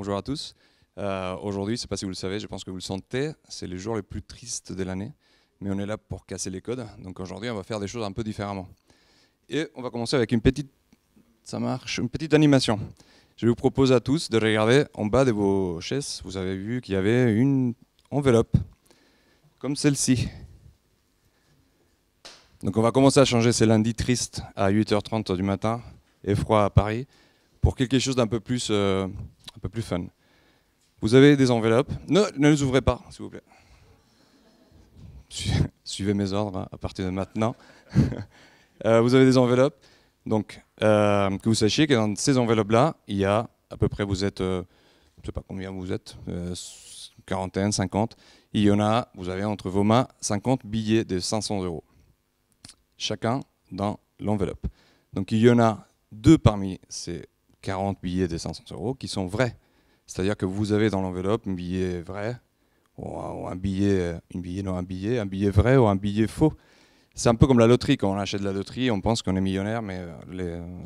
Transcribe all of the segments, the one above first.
Bonjour à tous. Aujourd'hui, je ne sais pas si vous le savez, je pense que vous le sentez, c'est le jour le plus triste de l'année, mais on est là pour casser les codes. Donc aujourd'hui, on va faire des choses un peu différemment. Et on va commencer avec une petite animation. Je vous propose à tous de regarder en bas de vos chaises. Vous avez vu qu'il y avait une enveloppe, comme celle-ci. Donc on va commencer à changer ces lundis tristes à 8h30 du matin, et froid à Paris, pour quelque chose d'un peu plus fun. Vous avez des enveloppes. Ne les ouvrez pas, s'il vous plaît. Suivez mes ordres à partir de maintenant. Vous avez des enveloppes. Donc, que vous sachiez que dans ces enveloppes-là, il y a à peu près, vous êtes, je ne sais pas combien vous êtes, quarantaine, 50. Il y en a, vous avez entre vos mains 50 billets de 500 €. Chacun dans l'enveloppe. Donc, il y en a 2 parmi ces 40 billets de 500 € qui sont vrais. C'est-à-dire que vous avez dans l'enveloppe un billet vrai, ou un billet vrai ou un billet faux. C'est un peu comme la loterie. Quand on achète la loterie, on pense qu'on est millionnaire, mais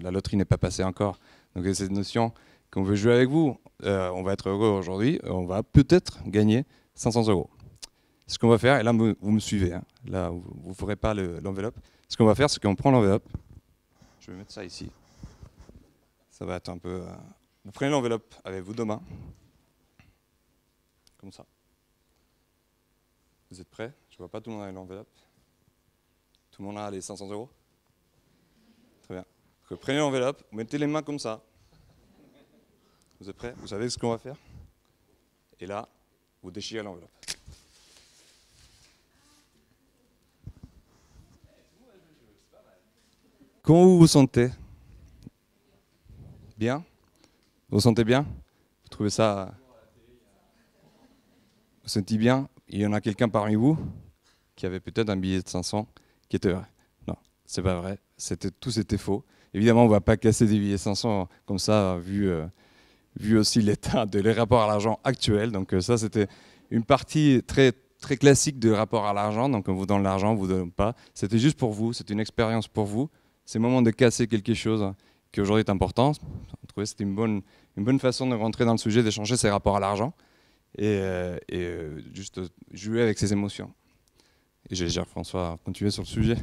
la loterie n'est pas passée encore. Donc il y a cette notion qu'on veut jouer avec vous. On va être heureux aujourd'hui, on va peut-être gagner 500 €. Ce qu'on va faire, et là vous me suivez, hein, là vous ne ferez pas l'enveloppe. Ce qu'on va faire, c'est qu'on prend l'enveloppe. Je vais mettre ça ici. Ça va être un peu... Vous prenez l'enveloppe avec vos 2 mains, comme ça. Vous êtes prêts? Je ne vois pas tout le monde avec l'enveloppe. Tout le monde a les 500 €? Très bien. Donc, prenez l'enveloppe, vous mettez les mains comme ça. Vous êtes prêts? Vous savez ce qu'on va faire? Et là, vous déchirez l'enveloppe. Comment vous vous sentez? Bien? Vous vous sentez bien? Vous trouvez ça... Vous sentez bien? Il y en a quelqu'un parmi vous qui avait peut-être un billet de 500 qui était vrai. Non, c'est pas vrai. Tout c'était faux. Évidemment, on ne va pas casser des billets 500 comme ça, vu aussi l'état de les rapports à l'argent actuels. Donc ça, c'était une partie très, très classique de rapport à l'argent. Donc on vous donne l'argent, on ne vous donne pas. C'était juste pour vous, c'est une expérience pour vous. C'est le moment de casser quelque chose qui aujourd'hui est important. On trouvait que c'était une bonne façon de rentrer dans le sujet, d'échanger ses rapports à l'argent et juste jouer avec ses émotions. Et j'ai dire François, continuer sur le sujet.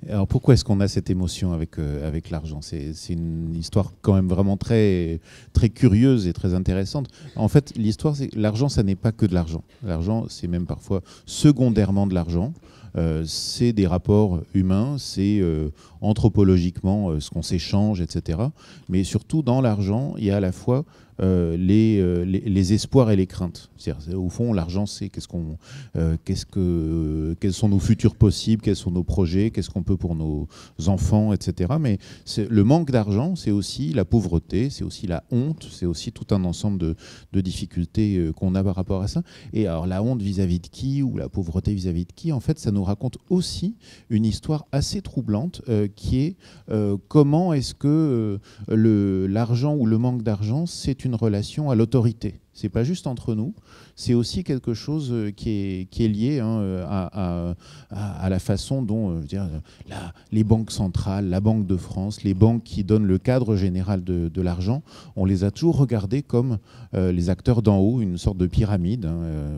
Alors pourquoi est-ce qu'on a cette émotion avec l'argent? C'est une histoire quand même vraiment très, très curieuse et très intéressante. En fait, l'histoire, c'est que l'argent, ça n'est pas que de l'argent. L'argent, c'est même parfois secondairement de l'argent. C'est des rapports humains, c'est anthropologiquement ce qu'on s'échange, etc. Mais surtout, dans l'argent, il y a à la fois les espoirs et les craintes. Au fond, l'argent, c'est quels sont nos futurs possibles, quels sont nos projets, qu'est-ce qu'on peut pour nos enfants, etc. Mais le manque d'argent, c'est aussi la pauvreté, c'est aussi la honte, c'est aussi tout un ensemble de difficultés qu'on a par rapport à ça. Et alors, la honte vis-à-vis de qui, ou la pauvreté vis-à-vis de qui, en fait, ça nous raconte aussi une histoire assez troublante qui est comment est-ce que l'argent ou le manque d'argent, c'est une relation à l'autorité. C'est pas juste entre nous, c'est aussi quelque chose qui est lié à la façon dont les banques centrales, la Banque de France, les banques qui donnent le cadre général de l'argent, on les a toujours regardés comme les acteurs d'en haut, une sorte de pyramide.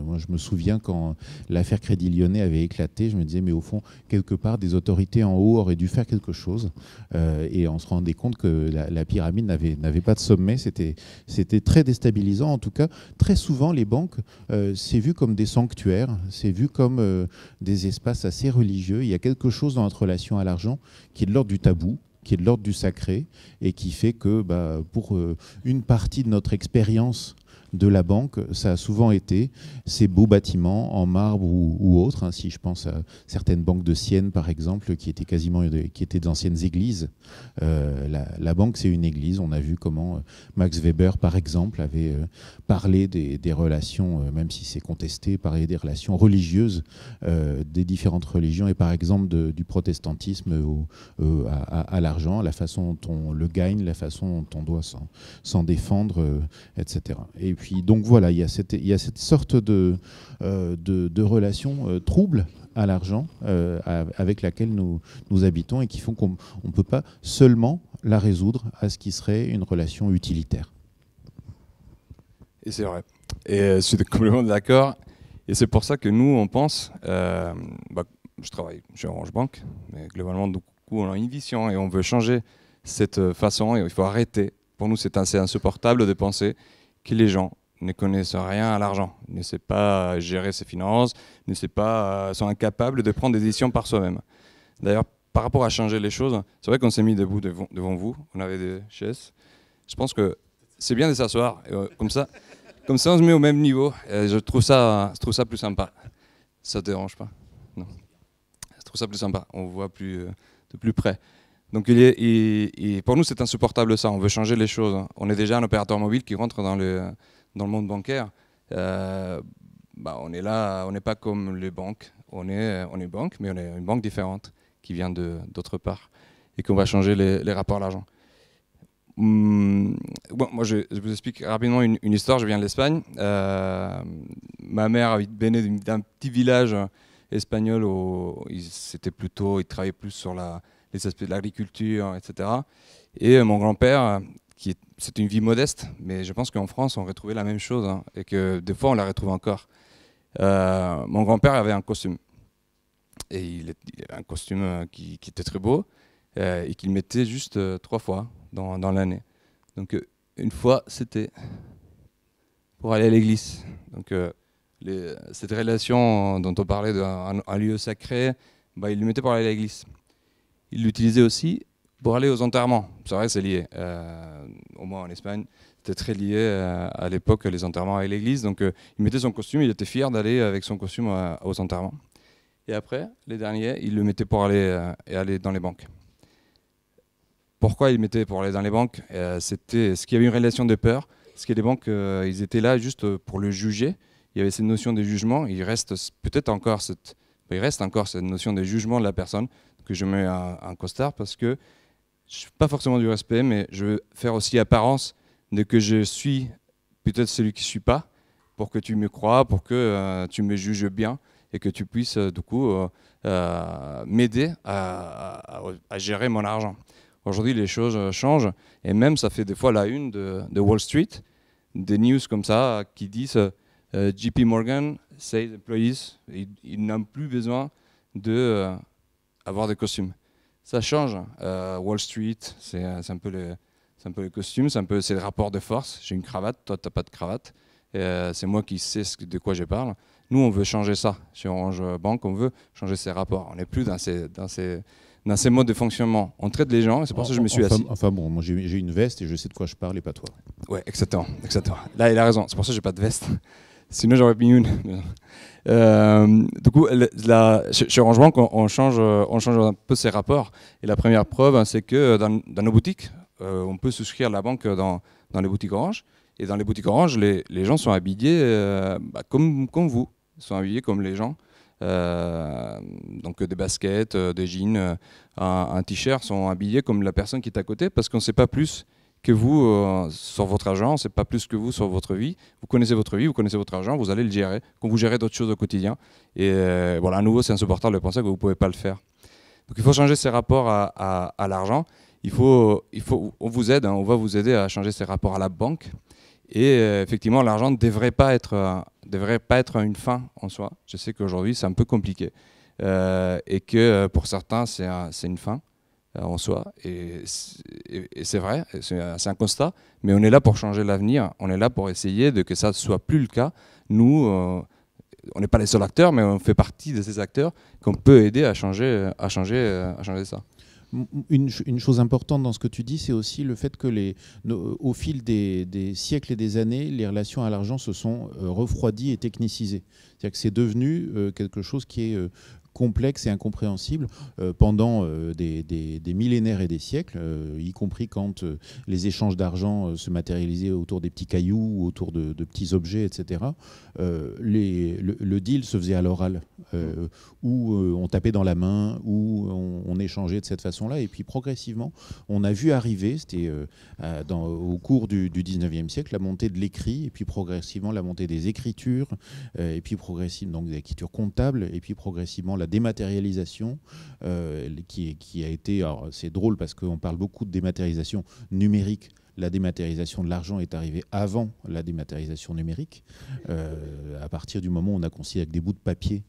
Moi, je me souviens quand l'affaire Crédit Lyonnais avait éclaté, je me disais, mais au fond, quelque part, des autorités en haut auraient dû faire quelque chose. Et on se rendait compte que la pyramide n'avait pas de sommet. C'était très déstabilisant. En tout cas, très souvent, les banques, c'est vu comme des sanctuaires, c'est vu comme des espaces assez religieux. Il y a quelque chose dans notre relation à l'argent qui est de l'ordre du tabou, qui est de l'ordre du sacré, et qui fait que pour une partie de notre expérience de la banque, ça a souvent été ces beaux bâtiments en marbre ou autres. Hein, si je pense à certaines banques de Sienne, par exemple, qui étaient d'anciennes églises. La banque, c'est une église. On a vu comment Max Weber, par exemple, avait parlé des relations, même si c'est contesté, parlé des relations religieuses des différentes religions, et par exemple du protestantisme à l'argent, la façon dont on le gagne, la façon dont on doit s'en défendre, etc. Et puis, donc voilà, il y a cette sorte de relation trouble à l'argent avec laquelle nous habitons, et qui font qu'on ne peut pas seulement la résoudre à ce qui serait une relation utilitaire. Et c'est vrai. Et je suis complètement d'accord. Et c'est pour ça que nous, on pense, je travaille chez Orange Bank, mais globalement, du coup, on a une vision et on veut changer cette façon et il faut arrêter. Pour nous, c'est assez insupportable de penser que les gens ne connaissent rien à l'argent, ne savent pas gérer ses finances, ne savent pas, sont incapables de prendre des décisions par soi-même. D'ailleurs, par rapport à changer les choses, c'est vrai qu'on s'est mis debout devant vous, on avait des chaises. Je pense que c'est bien de s'asseoir, comme ça on se met au même niveau. Je trouve ça plus sympa. Ça te dérange pas? Non. Je trouve ça plus sympa. On voit de plus près. Donc pour nous, c'est insupportable ça. On veut changer les choses. On est déjà un opérateur mobile qui rentre dans le monde bancaire. On est là, on n'est pas comme les banques. On est banque, mais on est une banque différente qui vient d'autre part et qu'on va changer les rapports à l'argent. Moi, je vous explique rapidement une histoire. Je viens de l'Espagne. Ma mère venait d'un petit village espagnol où ils travaillaient plus sur les aspects de l'agriculture, etc. Et mon grand-père, c'était une vie modeste, mais je pense qu'en France, on retrouvait la même chose, hein, et que des fois, on la retrouve encore. Mon grand-père avait un costume. Et il avait un costume qui était très beau et qu'il mettait juste 3 fois dans l'année. Donc une fois, c'était pour aller à l'église. Donc cette relation dont on parlait d'un lieu sacré, il le mettait pour aller à l'église. Il l'utilisait aussi pour aller aux enterrements. C'est vrai que c'est lié. Au moins en Espagne, c'était très lié à l'époque, les enterrements avec l'église. Donc il mettait son costume, il était fier d'aller avec son costume aux enterrements. Et après, les derniers, il le mettait pour aller dans les banques. Pourquoi il mettait pour aller dans les banques? C'était ce qu'il y avait une relation de peur. Parce que les banques, ils étaient là juste pour le juger. Il y avait cette notion de jugement. Il reste encore cette notion de jugement de la personne que je mets un costard parce que je fais pas forcément du respect, mais je veux faire aussi apparence de que je suis peut-être celui qui ne suis pas, pour que tu me crois, pour que tu me juges bien et que tu puisses du coup m'aider à gérer mon argent. Aujourd'hui, les choses changent et même ça fait des fois la une de Wall Street, des news comme ça qui disent JP Morgan says employees, ils n'ont plus besoin d'avoir des costumes. Ça change. Wall Street, c'est un peu les costumes, c'est le rapport de force. J'ai une cravate, toi tu n'as pas de cravate. C'est moi qui sais de quoi je parle. Nous, on veut changer ça. Chez Orange Bank, on veut changer ces rapports. On n'est plus dans ces modes de fonctionnement. On traite les gens et c'est pour ça que je me suis assis. Enfin bon, moi j'ai une veste et je sais de quoi je parle et pas toi. Ouais, exactement. Là, il a raison. C'est pour ça que j'ai pas de veste. Sinon, j'aurais mis une. Du coup, chez Orange Bank, on change un peu ces rapports. Et la première preuve, c'est que dans nos boutiques, on peut souscrire la banque dans les boutiques Orange. Et dans les boutiques Orange, les gens sont habillés comme vous. Ils sont habillés comme les gens. Donc des baskets, des jeans, un t-shirt sont habillés comme la personne qui est à côté parce qu'on ne sait pas plus que vous sur votre argent, on ne sait pas plus que vous sur votre vie. Vous connaissez votre vie, vous connaissez votre argent, vous allez le gérer quand vous gérez d'autres choses au quotidien. Et voilà, à nouveau, c'est insupportable de penser que vous ne pouvez pas le faire. Donc il faut changer ses rapports à l'argent. On vous aide, hein, on va vous aider à changer ses rapports à la banque. Et effectivement, l'argent ne devrait pas être une fin en soi. Je sais qu'aujourd'hui, c'est un peu compliqué. Et que pour certains, c'est une fin en soi. Et c'est vrai, c'est un constat. Mais on est là pour changer l'avenir. On est là pour essayer que ça ne soit plus le cas. Nous, on n'est pas les seuls acteurs, mais on fait partie de ces acteurs qu'on peut aider à changer ça. Une chose importante dans ce que tu dis, c'est aussi le fait que au fil des siècles et des années, les relations à l'argent se sont refroidies et technicisées. C'est-à-dire que c'est devenu quelque chose qui est complexe et incompréhensible pendant des millénaires et des siècles, y compris quand les échanges d'argent se matérialisaient autour des petits cailloux ou autour de petits objets, etc. Le deal se faisait à l'oral, où on tapait dans la main, où on échangeait de cette façon-là. Et puis progressivement, on a vu arriver, c'était au cours du 19e siècle, la montée de l'écrit, et puis progressivement la montée des écritures, et puis progressivement donc des écritures comptables, et puis progressivement la dématérialisation, qui a été... Alors c'est drôle parce qu'on parle beaucoup de dématérialisation numérique, la dématérialisation de l'argent est arrivée avant la dématérialisation numérique. À partir du moment où on a considéré que des bouts de papier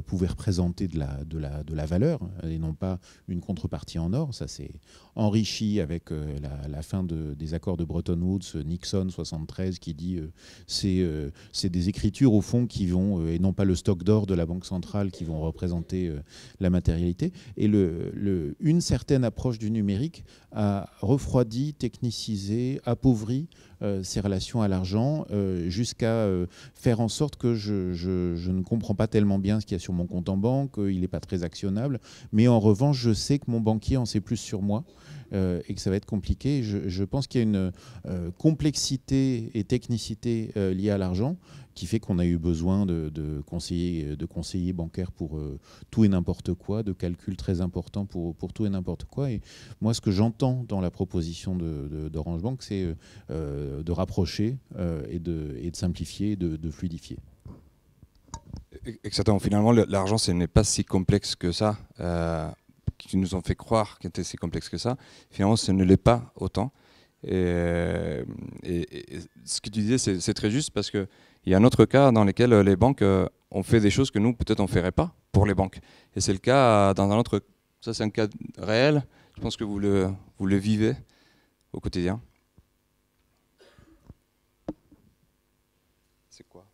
pouvaient représenter de la valeur et non pas une contrepartie en or. Ça s'est enrichi avec la fin des accords de Bretton Woods, Nixon 73, qui dit c'est des écritures au fond qui vont, et non pas le stock d'or de la Banque centrale, qui vont représenter la matérialité. Et une certaine approche du numérique a refroidi, technicisé, appauvri ces relations à l'argent jusqu'à faire en sorte que je ne comprends pas tellement bien ce qu'il y a sur mon compte en banque, il n'est pas très actionnable, mais en revanche je sais que mon banquier en sait plus sur moi et que ça va être compliqué. Je pense qu'il y a une complexité et technicité liée à l'argent qui fait qu'on a eu besoin de conseillers bancaires pour tout et n'importe quoi, de calculs très importants pour tout et n'importe quoi. Et moi, ce que j'entends dans la proposition d'Orange Bank, c'est de rapprocher et de simplifier, de fluidifier. Exactement. Finalement, l'argent, ce n'est pas si complexe que ça. Qui nous ont fait croire qu'il était si complexe que ça. Finalement, ce ne l'est pas autant. Et ce que tu disais, c'est très juste parce qu'il y a un autre cas dans lequel les banques ont fait des choses que nous, peut-être, on ne ferait pas pour les banques. Et c'est le cas dans un autre... Ça, c'est un cas réel. Je pense que vous le vivez au quotidien. C'est quoi ?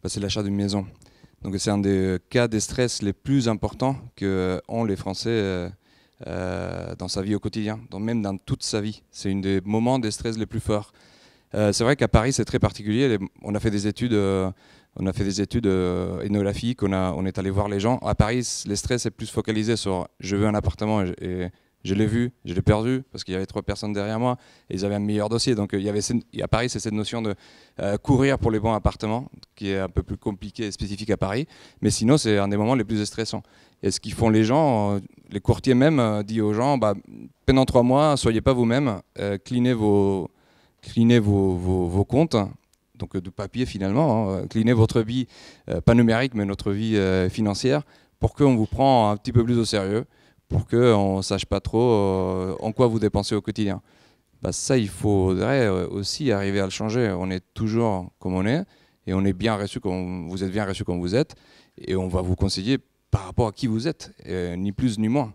C'est l'achat d'une maison. Donc c'est un des cas de stress les plus importants qu'ont les Français dans sa vie au quotidien, donc même dans toute sa vie. C'est un des moments de stress les plus forts. C'est vrai qu'à Paris, c'est très particulier. On a fait des études, ethnographiques, on est allé voir les gens. À Paris, le stress est plus focalisé sur « je veux un appartement » et je l'ai vu, je l'ai perdu parce qu'il y avait 3 personnes derrière moi et ils avaient un meilleur dossier. Donc à Paris, c'est cette notion de courir pour les bons appartements qui est un peu plus compliquée et spécifique à Paris. Mais sinon, c'est un des moments les plus stressants. Et ce qu'ils font les gens, les courtiers même, disent aux gens, pendant 3 mois, soyez pas vous-même, cleanez vos comptes. Donc de papier finalement, cleanez votre vie, pas numérique, mais notre vie financière, pour qu'on vous prenne un petit peu plus au sérieux, pour qu'on ne sache pas trop en quoi vous dépensez au quotidien. Ça, il faudrait aussi arriver à le changer. On est toujours comme on est, et on est bien reçu vous êtes bien reçu comme vous êtes, et on va vous conseiller par rapport à qui vous êtes, ni plus ni moins.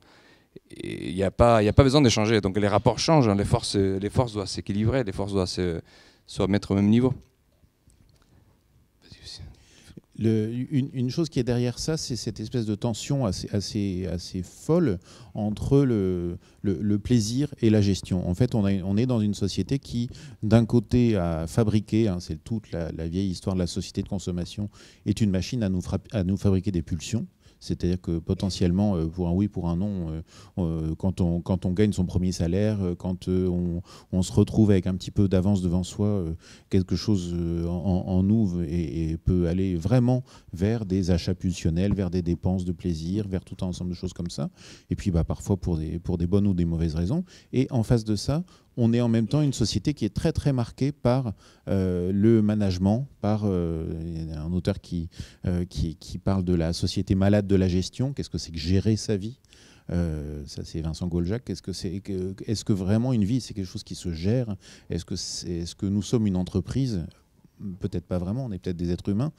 Il n'y a pas besoin d'échanger. Donc les rapports changent, hein. Les forces doivent s'équilibrer, les forces doivent se mettre au même niveau. Une chose qui est derrière ça, c'est cette espèce de tension assez folle entre le plaisir et la gestion. En fait, on est dans une société qui, d'un côté, a fabriqué, c'est toute la vieille histoire de la société de consommation, est une machine à nous fabriquer des pulsions. C'est-à-dire que potentiellement, pour un oui, pour un non, quand on gagne son premier salaire, quand on se retrouve avec un petit peu d'avance devant soi, quelque chose en nous et peut aller vraiment vers des achats pulsionnels, vers des dépenses de plaisir, vers tout un ensemble de choses comme ça. Et puis parfois pour des bonnes ou des mauvaises raisons. Et en face de ça, on est en même temps une société qui est très très marquée par le management, par un auteur qui parle de la société malade de la gestion. Qu'est-ce que c'est que gérer sa vie ? Ça c'est Vincent Goldjak. Est-ce que vraiment une vie c'est quelque chose qui se gère ? Est-ce que nous sommes une entreprise ? Peut-être pas vraiment, on est peut-être des êtres humains.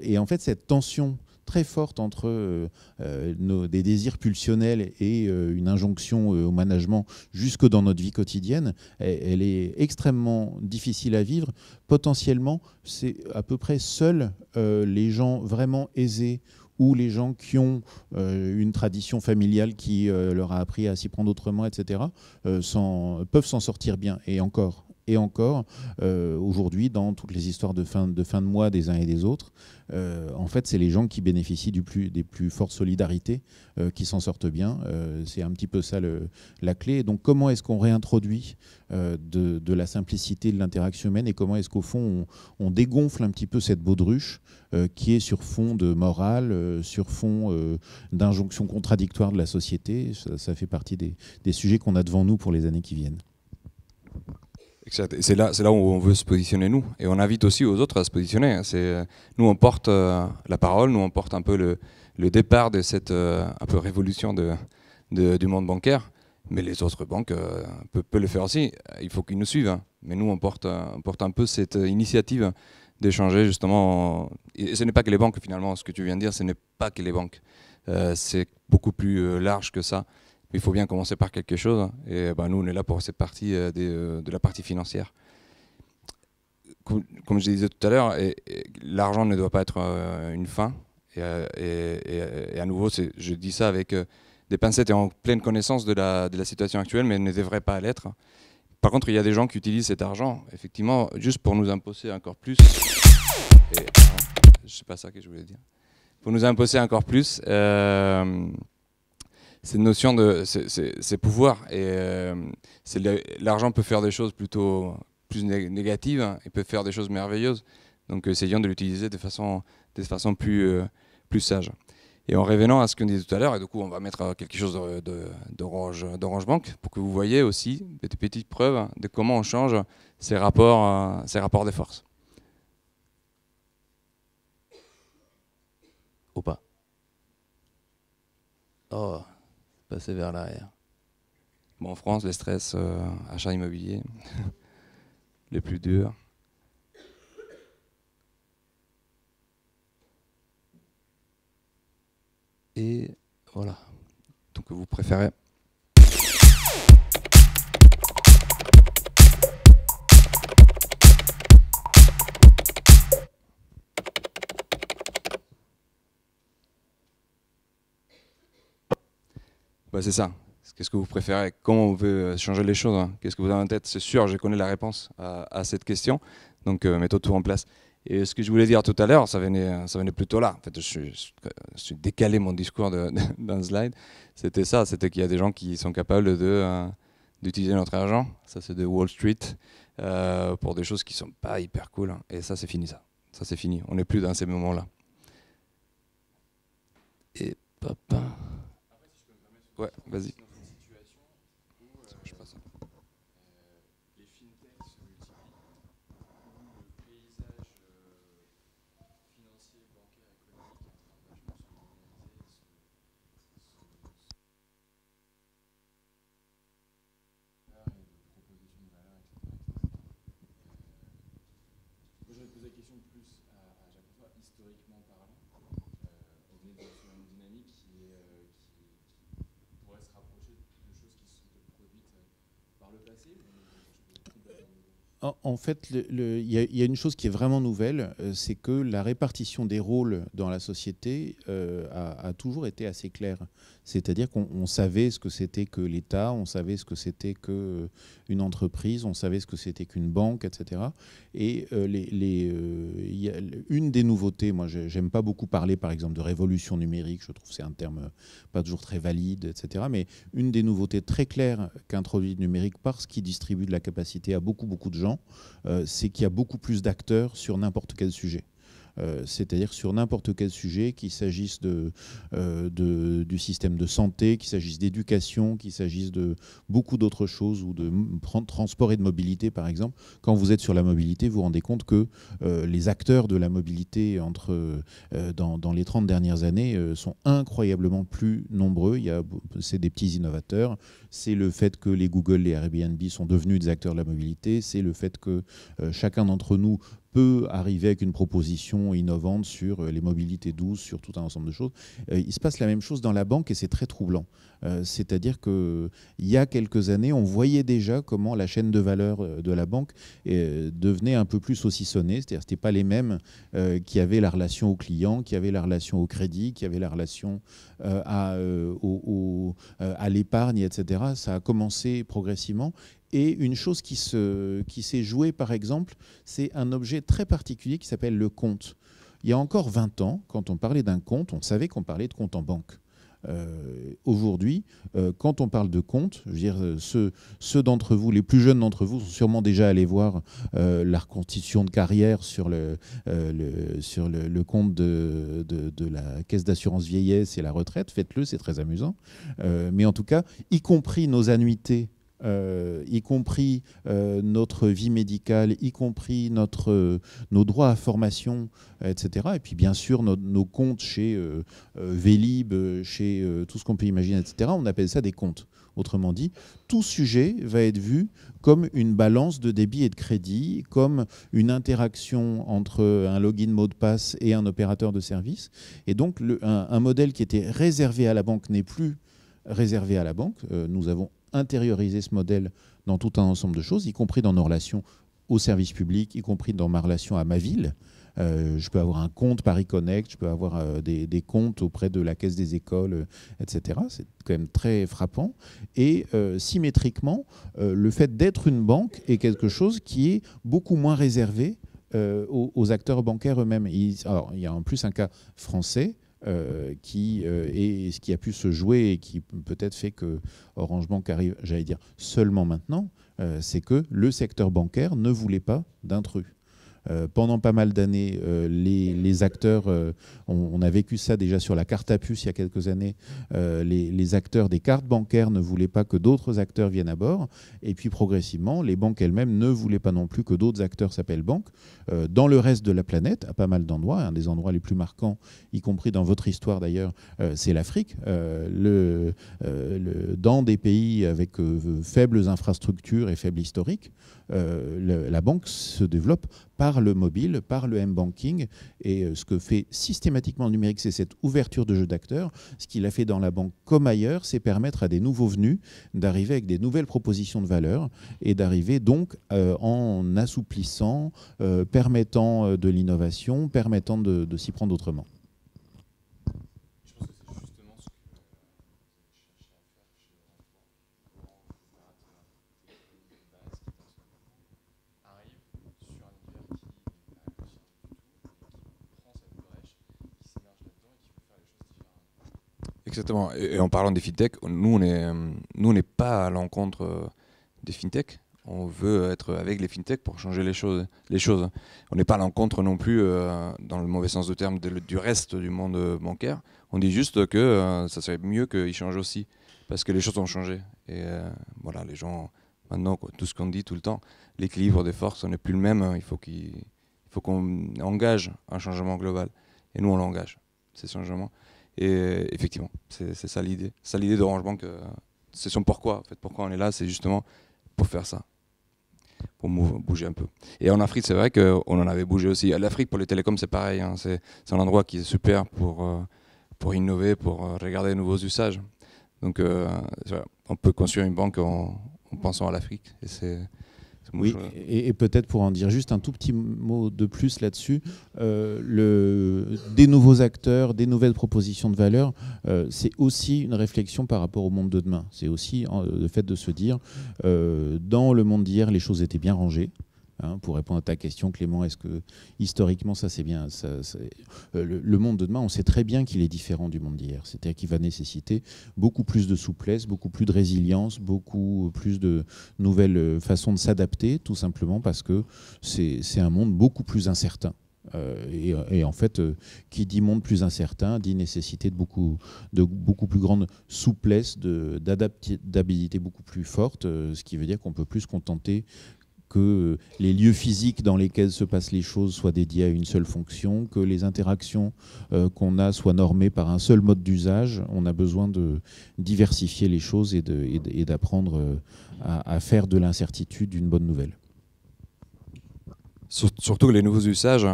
Et en fait cette tension très forte entre des désirs pulsionnels et une injonction au management jusque dans notre vie quotidienne, elle est extrêmement difficile à vivre. Potentiellement, c'est à peu près seuls les gens vraiment aisés ou les gens qui ont une tradition familiale qui leur a appris à s'y prendre autrement, etc., peuvent s'en sortir bien. Et encore, aujourd'hui, dans toutes les histoires de fin de mois des uns et des autres, en fait, c'est les gens qui bénéficient des plus fortes solidarités qui s'en sortent bien. C'est un petit peu ça la clé. Et donc, comment est-ce qu'on réintroduit de la simplicité de l'interaction humaine et comment est-ce qu'au fond, on dégonfle un petit peu cette baudruche qui est sur fond de morale, sur fond d'injonctions contradictoires de la société. Ça fait partie des sujets qu'on a devant nous pour les années qui viennent. C'est là où on veut se positionner, nous. Et on invite aussi aux autres à se positionner. Nous, on porte la parole, nous, on porte un peu le départ de cette un peu révolution du monde bancaire. Mais les autres banques peuvent le faire aussi. Il faut qu'ils nous suivent, hein. Mais nous, on porte un peu cette initiative d'échanger justement. Et ce n'est pas que les banques, finalement, ce que tu viens de dire, ce n'est pas que les banques. C'est beaucoup plus large que ça. Il faut bien commencer par quelque chose. Et ben, nous, on est là pour cette partie de la partie financière. Comme je disais tout à l'heure, l'argent ne doit pas être une fin. Et à nouveau, je dis ça avec des pincettes et en pleine connaissance de la situation actuelle, mais ne devrait pas l'être. Par contre, il y a des gens qui utilisent cet argent, effectivement, juste pour nous imposer encore plus. Et, c'est pas ça que je voulais dire. Pour nous imposer encore plus cette notion de ces pouvoirs. Et l'argent peut faire des choses plutôt plus négatives, hein, et peut faire des choses merveilleuses. Donc, essayons de l'utiliser de façon plus sage. Et en revenant à ce qu'on disait tout à l'heure, et du coup on va mettre quelque chose d'Orange Bank pour que vous voyez aussi des petites preuves de comment on change ces rapports de force. Ou pas. Oh, passer vers l'arrière. Bon, en France, les stress, achat immobilier, les plus durs. Et voilà. Donc vous préférez. Bah, c'est ça. Qu'est-ce que vous préférez? Comment on veut changer les choses, hein? Qu'est-ce que vous avez en tête? C'est sûr, je connais la réponse à cette question. Donc mettons tout en place. Et ce que je voulais dire tout à l'heure, ça venait plutôt là. En fait, je suis décalé mon discours d'un slide. C'était ça, c'était qu'il y a des gens qui sont capables d'utiliser notre argent. Ça, c'est de Wall Street pour des choses qui sont pas hyper cool. Et ça, c'est fini, ça. Ça, c'est fini. On n'est plus dans ces moments-là. Et papa. Ouais, vas-y. Je passe. Les fintechs se multiplient, où le paysage financier, bancaire, économique est en train de vachement se moderniser, et de proposition de valeur, etc. Moi, je vais te poser la question plus à Jacques-François, historiquement parlant. On est sur une dynamique qui pourrait se rapprocher de choses qui se sont produites par le passé, ou quelque chose de complètement nouveau? En fait, il y a une chose qui est vraiment nouvelle, c'est que la répartition des rôles dans la société a toujours été assez claire. C'est-à-dire qu'on savait ce que c'était que l'État, on savait ce que c'était qu'une entreprise, on savait ce que c'était qu'une banque, etc. Et une des nouveautés, moi j'aime pas beaucoup parler par exemple de révolution numérique, je trouve que c'est un terme pas toujours très valide, etc. Mais une des nouveautés très claires qu'introduit le numérique parce qu'il distribue de la capacité à beaucoup de gens, c'est qu'il y a beaucoup plus d'acteurs sur n'importe quel sujet. C'est-à-dire sur n'importe quel sujet, qu'il s'agisse du système de santé, qu'il s'agisse d'éducation, qu'il s'agisse de beaucoup d'autres choses, ou de transport et de mobilité par exemple. Quand vous êtes sur la mobilité, vous vous rendez compte que les acteurs de la mobilité dans les 30 dernières années sont incroyablement plus nombreux. C'est des petits innovateurs, c'est le fait que les Google, les Airbnb sont devenus des acteurs de la mobilité, c'est le fait que chacun d'entre nous peut arriver avec une proposition innovante sur les mobilités douces, sur tout un ensemble de choses. Il se passe la même chose dans la banque et c'est très troublant. C'est-à-dire qu'il y a quelques années, on voyait déjà comment la chaîne de valeur de la banque devenait un peu plus saucissonnée. C'est-à-dire que ce n'étaient pas les mêmes qui avaient la relation au client, qui avaient la relation au crédit, qui avaient la relation à l'épargne, etc. Ça a commencé progressivement. Et une chose qui s'est jouée, par exemple, c'est un objet très particulier qui s'appelle le compte. Il y a encore 20 ans, quand on parlait d'un compte, on savait qu'on parlait de compte en banque. Aujourd'hui, quand on parle de compte, je veux dire, ceux d'entre vous, les plus jeunes d'entre vous, sont sûrement déjà allés voir la reconstitution de carrière sur le compte de la caisse d'assurance vieillesse et la retraite. Faites-le, c'est très amusant. Mais en tout cas, y compris nos annuités y compris notre vie médicale, y compris nos droits à formation, etc. Et puis bien sûr nos comptes chez Vélib, chez tout ce qu'on peut imaginer, etc. On appelle ça des comptes. Autrement dit, tout sujet va être vu comme une balance de débit et de crédit, comme une interaction entre un login mot de passe et un opérateur de service. Et donc un modèle qui était réservé à la banque n'est plus réservé à la banque. Nous avons intériorisé ce modèle dans tout un ensemble de choses, y compris dans nos relations au service public, y compris dans ma relation à ma ville. Je peux avoir un compte Paris Connect, je peux avoir des comptes auprès de la caisse des écoles, etc. C'est quand même très frappant. Et symétriquement, le fait d'être une banque est quelque chose qui est beaucoup moins réservé aux acteurs bancaires eux-mêmes. Alors, il y a en plus un cas français qui a pu se jouer et qui peut-être fait que Orange Bank arrive, j'allais dire, seulement maintenant, c'est que le secteur bancaire ne voulait pas d'intrus. Pendant pas mal d'années, les acteurs, on a vécu ça déjà sur la carte à puce il y a quelques années, les acteurs des cartes bancaires ne voulaient pas que d'autres acteurs viennent à bord. Et puis progressivement, les banques elles-mêmes ne voulaient pas non plus que d'autres acteurs s'appellent banques. Dans le reste de la planète, à pas mal d'endroits, un des endroits les plus marquants, y compris dans votre histoire d'ailleurs, c'est l'Afrique. Dans des pays avec faibles infrastructures et faibles historiques, la banque se développe par le mobile, par le M-banking. Et ce que fait systématiquement le numérique, c'est cette ouverture de jeu d'acteurs. Ce qu'il a fait dans la banque comme ailleurs, c'est permettre à des nouveaux venus d'arriver avec des nouvelles propositions de valeur et d'arriver donc en assouplissant, permettant de l'innovation, permettant de s'y prendre autrement. Exactement. Et en parlant des fintechs, nous, on n'est pas à l'encontre des fintechs. On veut être avec les fintechs pour changer les choses. On n'est pas à l'encontre non plus, dans le mauvais sens du terme, du reste du monde bancaire. On dit juste que ça serait mieux qu'ils changent aussi, parce que les choses ont changé. Et voilà, les gens, maintenant, tout ce qu'on dit tout le temps, l'équilibre des forces, on n'est plus le même. Il faut qu'on engage un changement global. Et nous, on l'engage, ces changements. Et effectivement, c'est ça l'idée. C'est l'idée d'Orange Bank. C'est son pourquoi. En fait, pourquoi on est là, c'est justement pour faire ça, pour bouger un peu. Et en Afrique, c'est vrai qu'on en avait bougé aussi. L'Afrique, pour les télécoms, c'est pareil. Hein. C'est un endroit qui est super pour innover, pour regarder de nouveaux usages. Donc, on peut construire une banque en pensant à l'Afrique. Oui, et peut-être pour en dire juste un tout petit mot de plus là-dessus, des nouveaux acteurs, des nouvelles propositions de valeur, c'est aussi une réflexion par rapport au monde de demain. C'est aussi le fait de se dire, dans le monde d'hier, les choses étaient bien rangées. Hein, pour répondre à ta question, Clément, est-ce que historiquement ça c'est bien le monde de demain, on sait très bien qu'il est différent du monde d'hier. C'est-à-dire qu'il va nécessiter beaucoup plus de souplesse, beaucoup plus de résilience, beaucoup plus de nouvelles façons de s'adapter, tout simplement parce que c'est un monde beaucoup plus incertain. Et en fait, qui dit monde plus incertain, dit nécessité de beaucoup plus grande souplesse, d'adaptabilité beaucoup plus forte, ce qui veut dire qu'on peut plus se contenter que les lieux physiques dans lesquels se passent les choses soient dédiés à une seule fonction, que les interactions qu'on a soient normées par un seul mode d'usage. On a besoin de diversifier les choses et d'apprendre à faire de l'incertitude une bonne nouvelle. Surtout que les nouveaux usages,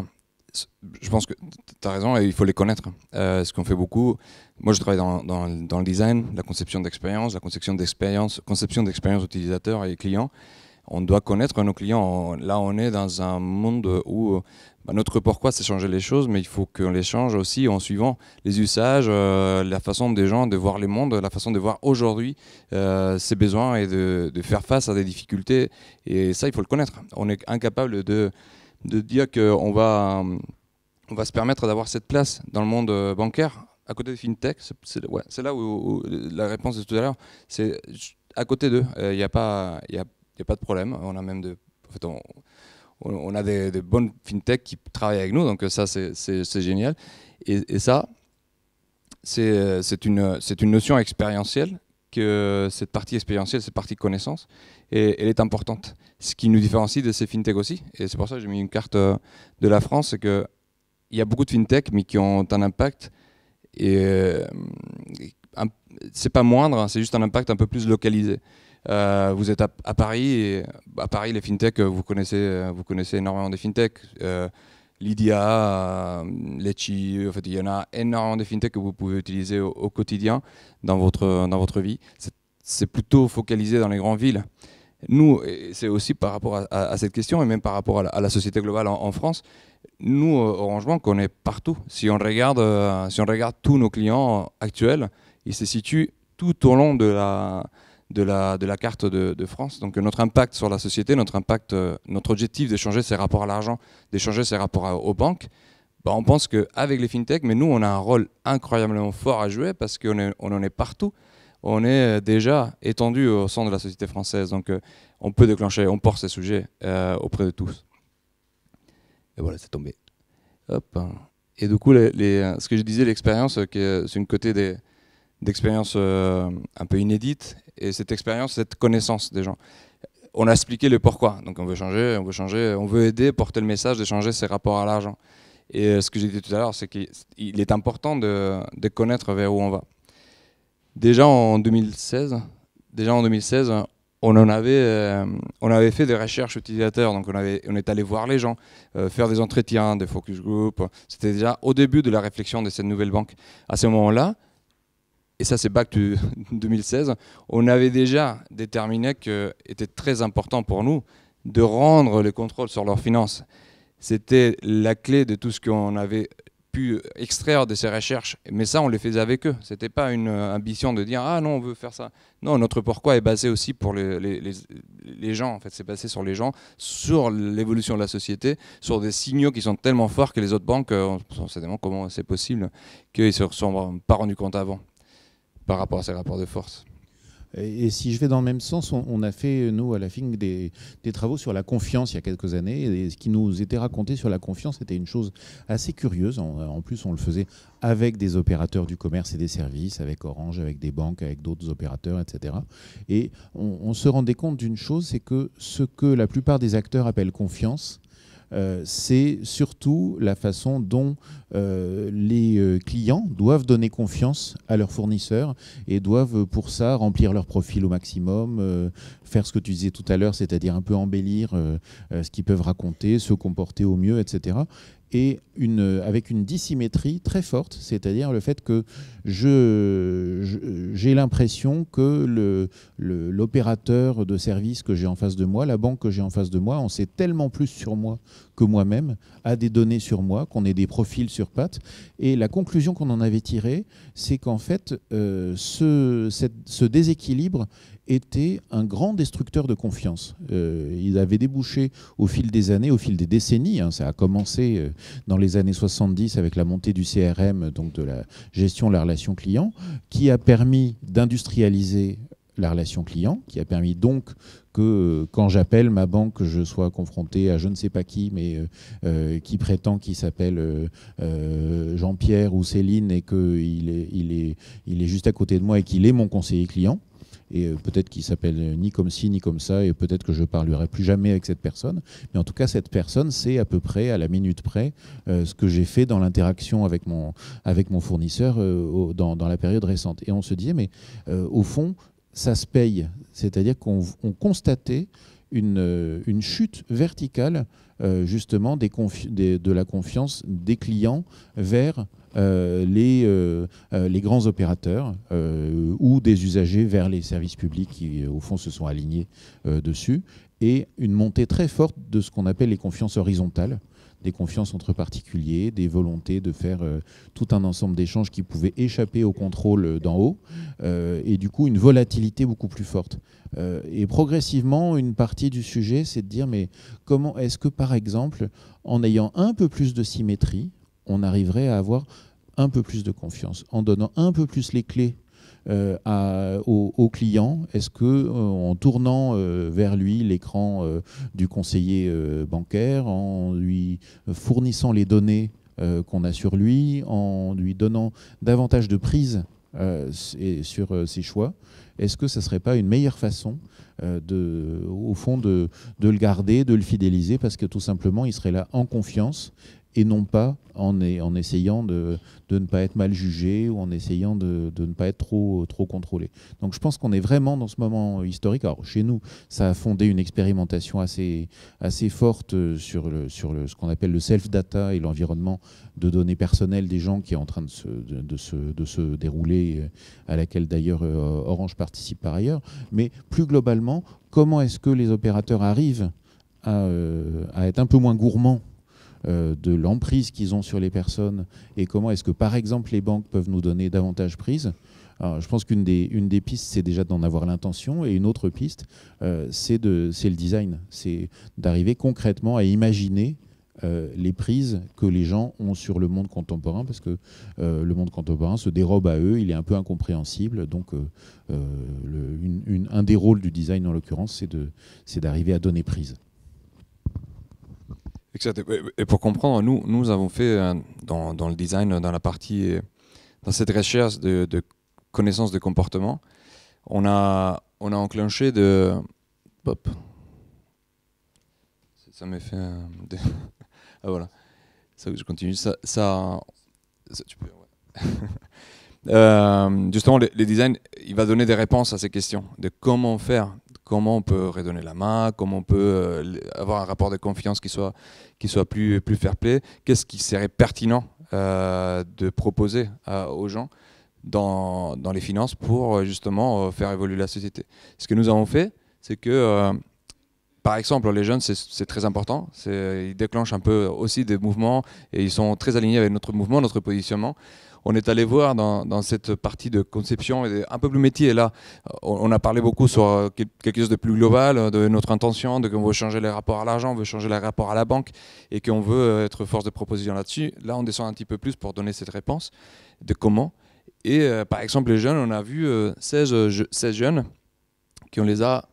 je pense que tu as raison, et il faut les connaître. Ce qu'on fait beaucoup, moi je travaille dans le design, la conception d'expérience, la conception d'expérience utilisateur et client. On doit connaître nos clients. Là, on est dans un monde où notre pourquoi, c'est changer les choses, mais il faut qu'on les change aussi en suivant les usages, la façon des gens de voir les mondes, la façon de voir aujourd'hui ses besoins et de faire face à des difficultés. Et ça, il faut le connaître. On est incapable de dire qu'on va se permettre d'avoir cette place dans le monde bancaire à côté des fintech. C'est là où la réponse de tout à l'heure, c'est à côté d'eux. Il n'y a pas de problème. On a même on a des bonnes fintech qui travaillent avec nous, donc ça c'est génial. Et ça, c'est une notion expérientielle que cette partie expérientielle, cette partie connaissance, elle est importante. Ce qui nous différencie de ces fintechs aussi, et c'est pour ça que j'ai mis une carte de la France, c'est qu'il y a beaucoup de fintechs, mais qui ont un impact, et c'est pas moindre, hein, c'est juste un impact un peu plus localisé. Vous êtes à Paris, et à Paris, les fintechs, vous connaissez énormément de fintechs. Lydia, Lecci, en fait, il y en a énormément de fintechs que vous pouvez utiliser au quotidien dans votre vie. C'est plutôt focalisé dans les grandes villes. Nous, c'est aussi par rapport à cette question, et même par rapport à la société globale en France, nous, Orange Bank, on est partout. Si on regarde tous nos clients actuels, ils se situent tout au long de la carte de France. Donc notre impact sur la société, notre objectif d'échanger ses rapports à l'argent, d'échanger ses rapports aux banques, bah on pense qu'avec les fintechs, mais nous on a un rôle incroyablement fort à jouer parce qu'on en est partout. On est déjà étendu au sein de la société française. Donc on peut déclencher, on porte ces sujets auprès de tous. Et voilà, c'est tombé. Hop. Et du coup, ce que je disais, l'expérience, c'est une côté d'expérience un peu inédite, et cette expérience, cette connaissance des gens. On a expliqué le pourquoi, donc on veut changer, on veut aider, porter le message, d'échanger ses rapports à l'argent. Et ce que j'ai dit tout à l'heure, c'est qu'il est important de connaître vers où on va. Déjà en 2016, on avait fait des recherches utilisateurs, donc on est allé voir les gens, faire des entretiens, des focus group. C'était déjà au début de la réflexion de cette nouvelle banque. À ce moment-là, et ça c'est back to 2016, on avait déjà déterminé qu'il était très important pour nous de rendre le contrôle sur leurs finances. C'était la clé de tout ce qu'on avait pu extraire de ces recherches, mais ça on les faisait avec eux. C'était pas une ambition de dire ah non on veut faire ça. Non, notre pourquoi est basé aussi pour les gens. En fait, c'est basé sur les gens, sur l'évolution de la société, sur des signaux qui sont tellement forts que les autres banques, on se demande comment c'est possible qu'ils se sont pas rendus compte avant par rapport à ces rapports de force. Et si je vais dans le même sens, on a fait, nous, à la FINC, des travaux sur la confiance il y a quelques années. Et ce qui nous était raconté sur la confiance était une chose assez curieuse. En plus, on le faisait avec des opérateurs du commerce et des services, avec Orange, avec des banques, avec d'autres opérateurs, etc. Et on se rendait compte d'une chose, c'est que ce que la plupart des acteurs appellent confiance, c'est surtout la façon dont les clients doivent donner confiance à leurs fournisseurs et doivent pour ça remplir leur profil au maximum, faire ce que tu disais tout à l'heure, c'est-à-dire un peu embellir ce qu'ils peuvent raconter, se comporter au mieux, etc. Et avec une dissymétrie très forte, c'est-à-dire le fait que j'ai l'impression que l'opérateur de service que j'ai en face de moi, la banque que j'ai en face de moi, on sait tellement plus sur moi que moi-même, a des données sur moi, qu'on ait des profils sur pattes. Et la conclusion qu'on en avait tirée, c'est qu'en fait, ce déséquilibre était un grand destructeur de confiance. Il avait débouché au fil des années, au fil des décennies. Ça a commencé dans les années 70 avec la montée du CRM, donc de la gestion de la relation client, qui a permis d'industrialiser la relation client, qui a permis donc que quand j'appelle ma banque, je sois confronté à je ne sais pas qui, mais qui prétend qu'il s'appelle Jean-Pierre ou Céline et qu'il est juste à côté de moi et qu'il est mon conseiller client. Et peut-être qu'il s'appelle ni comme ci ni comme ça, et peut-être que je ne parlerai plus jamais avec cette personne. Mais en tout cas, cette personne sait à peu près, à la minute près, ce que j'ai fait dans l'interaction avec mon fournisseur dans la période récente. Et on se disait, mais au fond, ça se paye. C'est-à-dire qu'on constatait une chute verticale justement de la confiance des clients vers les grands opérateurs ou des usagers vers les services publics qui, au fond, se sont alignés dessus, et une montée très forte de ce qu'on appelle les confiances horizontales, des confiances entre particuliers, des volontés de faire tout un ensemble d'échanges qui pouvaient échapper au contrôle d'en haut, et du coup une volatilité beaucoup plus forte. Et progressivement, une partie du sujet, c'est de dire, mais comment est-ce que, par exemple, en ayant un peu plus de symétrie, on arriverait à avoir un peu plus de confiance, en donnant un peu plus les clés au client. Est-ce que en tournant vers lui l'écran du conseiller bancaire, en lui fournissant les données qu'on a sur lui, en lui donnant davantage de prise et sur ses choix, est-ce que ça ne serait pas une meilleure façon au fond de le garder, de le fidéliser, parce que tout simplement, il serait là en confiance et non pas en essayant de ne pas être mal jugé ou en essayant de ne pas être trop contrôlé. Donc je pense qu'on est vraiment dans ce moment historique. Alors chez nous, ça a fondé une expérimentation assez forte sur ce qu'on appelle le self-data et l'environnement de données personnelles des gens qui est en train de se dérouler, à laquelle d'ailleurs Orange participe par ailleurs. Mais plus globalement, comment est-ce que les opérateurs arrivent à être un peu moins gourmands de l'emprise qu'ils ont sur les personnes, et comment est-ce que, par exemple, les banques peuvent nous donner davantage prise. Alors, je pense qu'une des pistes, c'est déjà d'en avoir l'intention, et une autre piste, c'est le design. C'est d'arriver concrètement à imaginer les prises que les gens ont sur le monde contemporain, parce que le monde contemporain se dérobe à eux, il est un peu incompréhensible. Donc, un des rôles du design, en l'occurrence, c'est d'arriver à donner prise. Exact. Et pour comprendre, nous avons fait dans le design, dans cette recherche de connaissance de comportement, on a enclenché Hop. Ça m'est fait ah voilà. Ça, je continue. Ça tu peux. Ouais. Justement, les designs, il va donner des réponses à ces questions de comment faire. Comment on peut redonner la main, comment on peut avoir un rapport de confiance qui soit plus fair-play, qu'est-ce qui serait pertinent de proposer aux gens dans les finances pour justement faire évoluer la société. Ce que nous avons fait, c'est que, par exemple, les jeunes, c'est très important, ils déclenchent un peu aussi des mouvements et ils sont très alignés avec notre mouvement, notre positionnement. On est allé voir dans cette partie de conception et un peu plus métier. Là, on a parlé beaucoup sur quelque chose de plus global, de notre intention, de qu'on veut changer les rapports à l'argent, on veut changer les rapports à la banque et qu'on veut être force de proposition là-dessus. Là, on descend un petit peu plus pour donner cette réponse de comment. Et par exemple, les jeunes, on a vu 16 jeunes qui on les a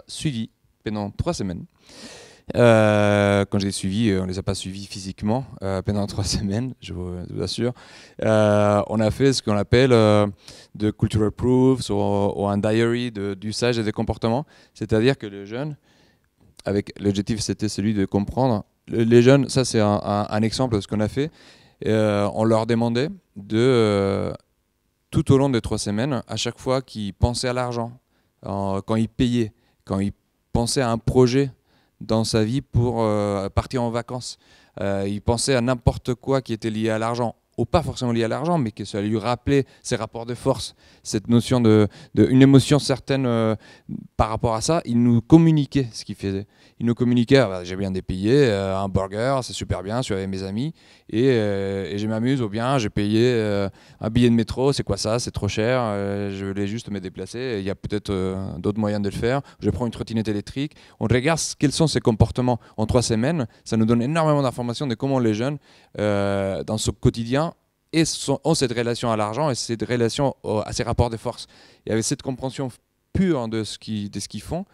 suivis pendant 3 semaines. Quand je les ai suivis, on ne les a pas suivis physiquement pendant 3 semaines, je vous assure. On a fait ce qu'on appelle de cultural proofs ou un diary d'usage et de comportement. C'est-à-dire que les jeunes, avec l'objectif c'était celui de comprendre. Les jeunes, ça c'est un exemple de ce qu'on a fait. On leur demandait tout au long des 3 semaines, à chaque fois qu'ils pensaient à l'argent, quand ils payaient, quand ils pensaient à un projet dans sa vie pour partir en vacances. Il pensait à n'importe quoi qui était lié à l'argent, ou pas forcément lié à l'argent, mais que ça lui rappelait ses rapports de force, cette notion une émotion certaine par rapport à ça. Il nous communiquait ce qu'il faisait. Il nous communiquait, j'ai bien dépayé un burger, c'est super bien, je suis avec mes amis, et je m'amuse, ou bien j'ai payé un billet de métro, c'est quoi ça, c'est trop cher, je voulais juste me déplacer, il y a peut-être d'autres moyens de le faire, je prends une trottinette électrique. On regarde quels sont ces comportements en 3 semaines, ça nous donne énormément d'informations de comment les jeunes, dans ce quotidien, ont cette relation à l'argent et cette relation à ces rapports de force. Et avec cette compréhension pure de ce qu'ils font,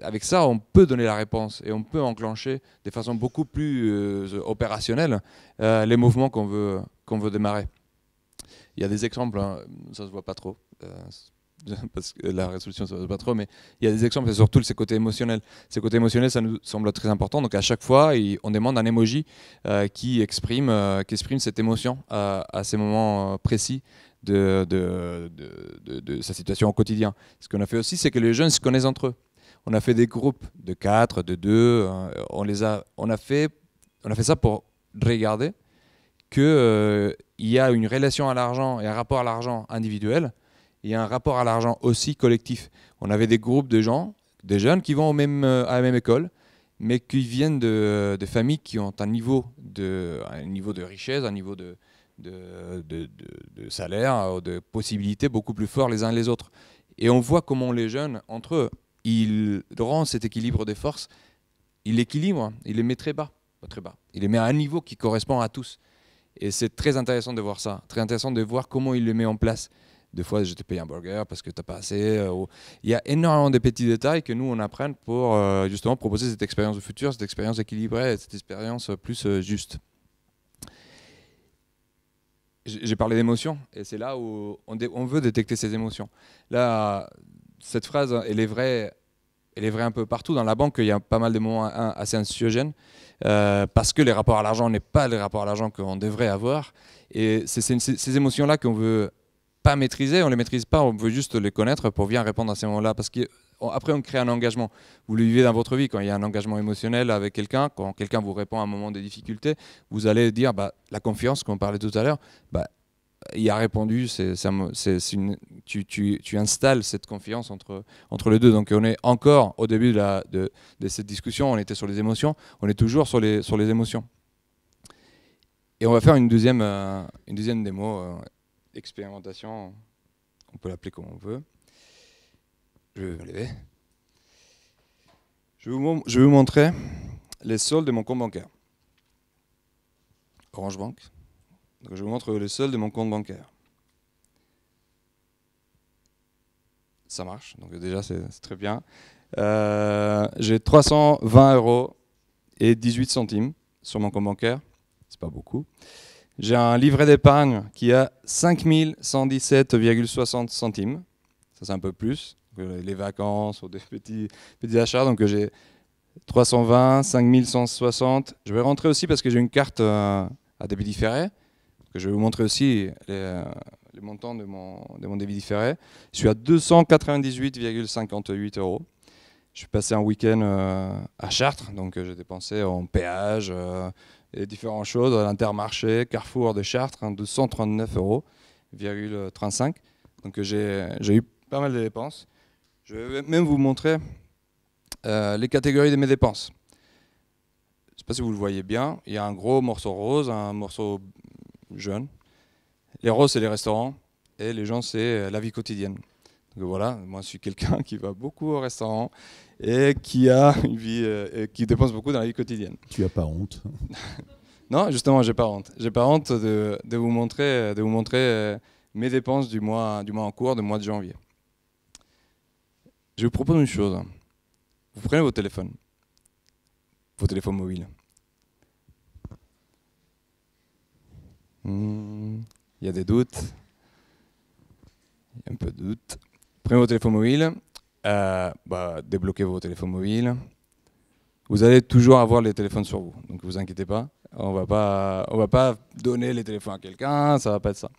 avec ça, on peut donner la réponse et on peut enclencher de façon beaucoup plus opérationnelle les mouvements qu'on veut démarrer. Il y a des exemples, hein, ça se voit pas trop, parce que la résolution ça se voit pas trop, mais il y a des exemples, c'est surtout ces côtés émotionnels. Ces côtés émotionnels, ça nous semble très important. Donc à chaque fois, on demande un emoji qui exprime cette émotion à ces moments précis de sa situation au quotidien. Ce qu'on a fait aussi, c'est que les jeunes se connaissent entre eux. On a fait des groupes de 4, de 2, on a fait ça pour regarder qu'il y a une relation à l'argent et un rapport à l'argent individuel, et il y a un rapport à l'argent aussi collectif. On avait des groupes de gens, des jeunes qui vont à la même école, mais qui viennent de familles qui ont un niveau de richesse, un niveau de salaire, de possibilités beaucoup plus fort les uns les autres. Et on voit comment les jeunes, entre eux, ils rendent cet équilibre des forces, ils l'équilibrent, ils les met très bas, pas très bas. Il les met à un niveau qui correspond à tous. Et c'est très intéressant de voir ça, très intéressant de voir comment il le met en place. Des fois, je te paye un burger parce que tu n'as pas assez. Il y a énormément de petits détails que nous, on apprend pour justement proposer cette expérience de futur, cette expérience équilibrée, cette expérience plus juste. j'ai parlé d'émotions, et c'est là où on veut détecter ces émotions. Là, cette phrase, elle est vraie un peu partout. Dans la banque, il y a pas mal de moments assez anxiogènes, parce que les rapports à l'argent n'est pas les rapports à l'argent qu'on devrait avoir. Et c'est ces émotions-là qu'on veut pas maîtriser, on les maîtrise pas, on veut juste les connaître pour bien répondre à ces moments-là. Parce qu'après, on crée un engagement. Vous le vivez dans votre vie, quand il y a un engagement émotionnel avec quelqu'un, quand quelqu'un vous répond à un moment de difficulté, vous allez dire, la confiance, qu'on parlait tout à l'heure, il a répondu, tu installes cette confiance entre les deux. Donc on est encore au début de cette discussion, on était sur les émotions, on est toujours sur les émotions. Et on va faire une deuxième démo, expérimentation, on peut l'appeler comme on veut. Je vais me lever. Je vais vous montrer les soldes de mon compte bancaire. Orange Bank. Donc je vous montre les soldes de mon compte bancaire. Ça marche, donc déjà c'est très bien. J'ai 320 € et 18 centimes sur mon compte bancaire. C'est pas beaucoup. J'ai un livret d'épargne qui a 5117,60 centimes. Ça c'est un peu plus. Les vacances ou des petits achats. Donc j'ai 320, 5160. Je vais rentrer aussi parce que j'ai une carte à débit différé. Je vais vous montrer aussi les montants de mon débit différé. Je suis à 298,58 €. Je suis passé un week-end à Chartres, donc j'ai dépensé en péage et différentes choses, à l'Intermarché, Carrefour de Chartres, 239,35 €. Donc j'ai eu pas mal de dépenses. Je vais même vous montrer les catégories de mes dépenses. Je ne sais pas si vous le voyez bien. Il y a un gros morceau rose, un morceau jaune. Les roses, c'est les restaurants, et les gens, c'est la vie quotidienne. Donc voilà, moi je suis quelqu'un qui va beaucoup au restaurant et qui a une vie qui dépense beaucoup dans la vie quotidienne. Tu n'as pas honte? Non, justement, j'ai pas honte. J'ai pas honte de vous montrer mes dépenses du mois en cours, du mois de janvier. Je vous propose une chose. Vous prenez vos téléphones mobiles. Il y a des doutes. Il y a un peu de doute. Prenez vos téléphones mobiles. Débloquez vos téléphones mobiles. Vous allez toujours avoir les téléphones sur vous. Donc ne vous inquiétez pas. On va pas donner les téléphones à quelqu'un. Ça va pas être ça.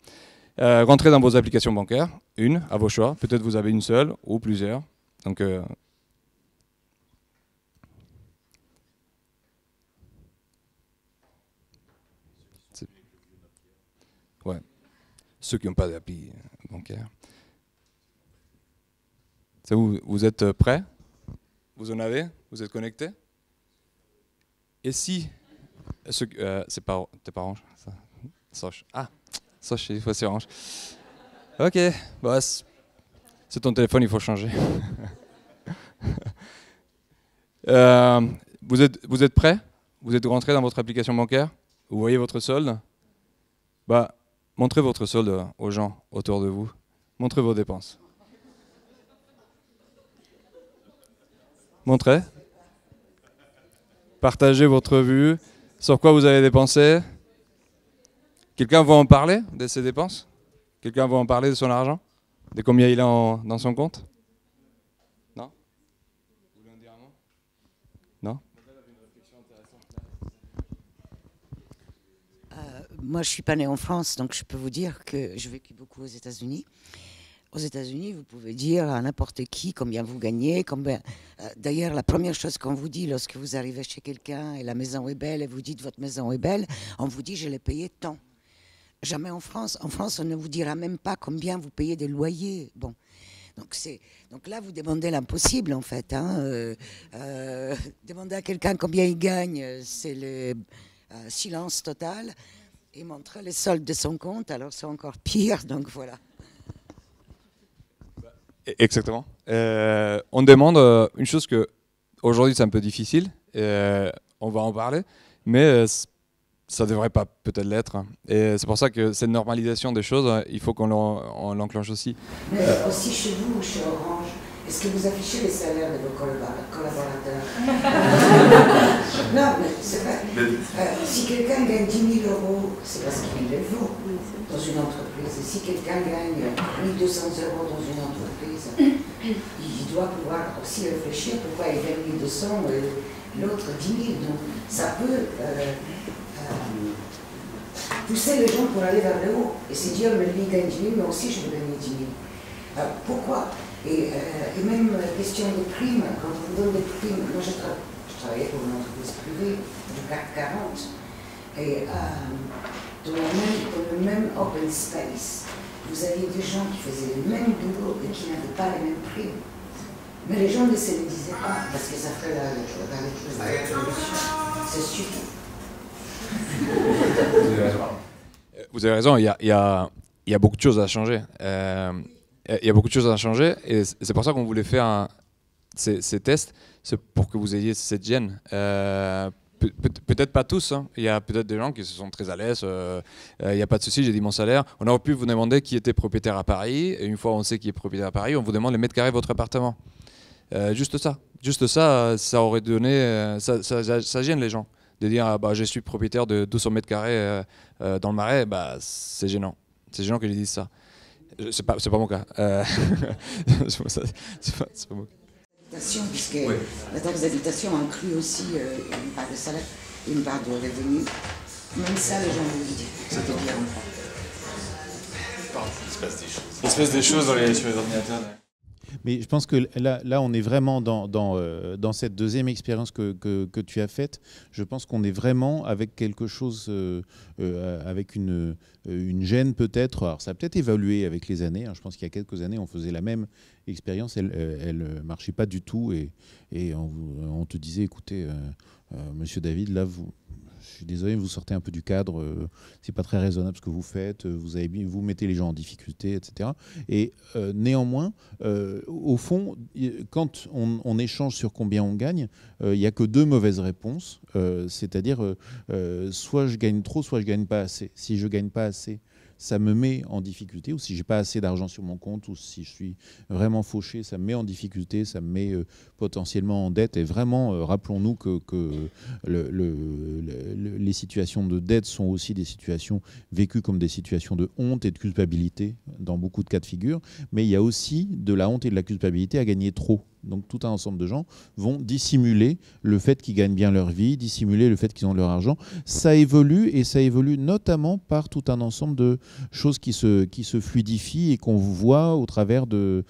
Rentrez dans vos applications bancaires. Une, à vos choix. Peut-être vous avez une seule ou plusieurs. Donc ouais. Ceux qui n'ont pas d'appli bancaire. Vous êtes prêts? Vous en avez? Vous êtes connectés? Et si... c'est pas... T'es pas Orange? Soch. Ah, Soch, il faut c'est Orange. Ok, c'est ton téléphone, il faut changer. Vous êtes prêts? Vous êtes rentrés dans votre application bancaire? Vous voyez votre solde? Montrez votre solde aux gens autour de vous. Montrez vos dépenses. Montrez. Partagez votre vue. Sur quoi vous avez dépensé? Quelqu'un va en parler de ses dépenses? Quelqu'un va en parler de son argent? De combien il a dans son compte? Non? Vous voulez en dire un mot? Non? Moi, je ne suis pas née en France, donc je peux vous dire que j'ai vécu beaucoup aux États-Unis. Aux États-Unis, vous pouvez dire à n'importe qui combien vous gagnez. D'ailleurs, la première chose qu'on vous dit lorsque vous arrivez chez quelqu'un et la maison est belle et vous dites votre maison est belle, on vous dit je l'ai payé tant. Jamais en France. En France, on ne vous dira même pas combien vous payez des loyers. Bon. Donc là, vous demandez l'impossible, en fait. Demander à quelqu'un combien il gagne, c'est le silence total. Et montrer les soldes de son compte, alors c'est encore pire. Donc voilà. Exactement. On demande une chose que aujourd'hui c'est un peu difficile. On va en parler, mais ça devrait pas peut-être l'être. Et c'est pour ça que cette normalisation des choses, il faut qu'on l'enclenche aussi. Mais aussi chez vous, chez Orange, est-ce que vous affichez les salaires de vos collaborateurs? Non, mais c'est vrai. Si quelqu'un gagne 10 000 euros, c'est parce qu'il les vaut dans une entreprise. Et si quelqu'un gagne 1 200 euros dans une entreprise, il doit pouvoir aussi réfléchir pourquoi il gagne 1 200 et l'autre 10 000. Donc ça peut pousser les gens pour aller vers le haut. Et c'est dire, mais lui gagne 10 000, moi aussi je veux gagner 10 000. Pourquoi et même question de primes, quand on vous donne des primes, moi je travaillais pour une entreprise privée du CAC 40, et dans le même open space, vous aviez des gens qui faisaient le même boulot et qui n'avaient pas les mêmes primes. Mais les gens ne se le disaient pas, parce que ça ferait la révolution. C'est stupide. Vous avez raison, il y a beaucoup de choses à changer. Il y a beaucoup de choses à changer et c'est pour ça qu'on voulait faire ces tests, c'est pour que vous ayez cette gêne. Peut-être pas tous, hein. Il y a peut-être des gens qui se sont très à l'aise, il n'y a pas de souci, j'ai dit mon salaire. On aurait pu vous demander qui était propriétaire à Paris, et une fois on sait qui est propriétaire à Paris, on vous demande les mètres carrés de votre appartement. Juste ça, ça aurait donné, ça gêne les gens. De dire ah, bah, je suis propriétaire de 200 mètres carrés dans le Marais, bah, c'est gênant. C'est gênant que je dise ça. C'est pas mon cas. C'est pas mon cas. Puisque la taxe d'habitation inclut aussi une part de salaire, une part de revenu. Même ça, les gens vous le disent. C'était bien. Il se passe des choses sur les ordinateurs. Mais je pense que là on est vraiment dans cette deuxième expérience que tu as faite. Je pense qu'on est vraiment avec quelque chose, avec une gêne peut-être. Alors ça a peut-être évolué avec les années. Hein. Je pense qu'il y a quelques années, on faisait la même expérience. Elle ne marchait pas du tout. Et on te disait, écoutez, monsieur David, là, je suis désolé, vous sortez un peu du cadre, c'est pas très raisonnable ce que vous faites, vous mettez les gens en difficulté, etc. Et néanmoins, au fond, quand on échange sur combien on gagne, il n'y a que deux mauvaises réponses, c'est-à-dire soit je gagne trop, soit je gagne pas assez. Si je gagne pas assez, ça me met en difficulté, ou si j'ai pas assez d'argent sur mon compte, ou si je suis vraiment fauché, ça me met en difficulté, ça me met potentiellement en dette. Et vraiment, rappelons-nous que les situations de dette sont aussi des situations vécues comme des situations de honte et de culpabilité dans beaucoup de cas de figure. Mais il y a aussi de la honte et de la culpabilité à gagner trop. Donc tout un ensemble de gens vont dissimuler le fait qu'ils gagnent bien leur vie, dissimuler le fait qu'ils ont de leur argent. Ça évolue, et ça évolue notamment par tout un ensemble de choses qui se fluidifient et qu'on voit au travers de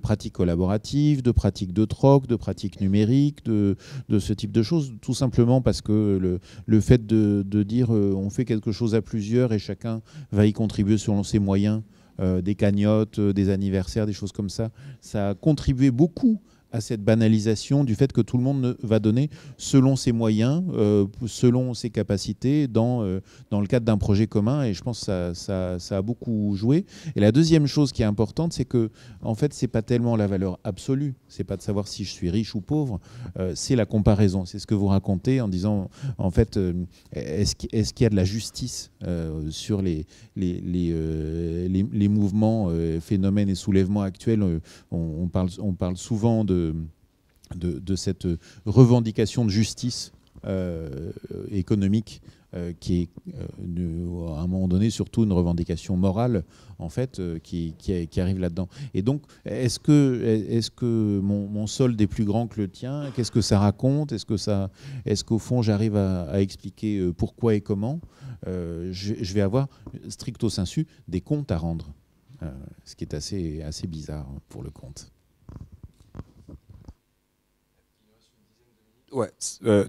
pratiques collaboratives, de pratiques de troc, de pratiques numériques, de ce type de choses. Tout simplement parce que le fait de dire on fait quelque chose à plusieurs et chacun va y contribuer selon ses moyens, des cagnottes, des anniversaires, des choses comme ça, ça a contribué beaucoup à cette banalisation du fait que tout le monde va donner selon ses moyens, selon ses capacités, dans le cadre d'un projet commun. Et je pense que ça a beaucoup joué. Et la deuxième chose qui est importante, c'est que en fait, c'est pas tellement la valeur absolue. C'est pas de savoir si je suis riche ou pauvre. C'est la comparaison. C'est ce que vous racontez en disant, en fait, est-ce qu'il y a de la justice sur les mouvements, phénomènes et soulèvements actuels. On parle souvent de cette revendication de justice économique qui est à un moment donné surtout une revendication morale en fait qui arrive là-dedans. Et donc est-ce que mon solde est plus grand que le tien? Qu'est-ce que ça raconte? Est-ce qu'au fond j'arrive à expliquer pourquoi et comment? Je vais avoir stricto sensu des comptes à rendre, ce qui est assez bizarre pour le compte. Ouais,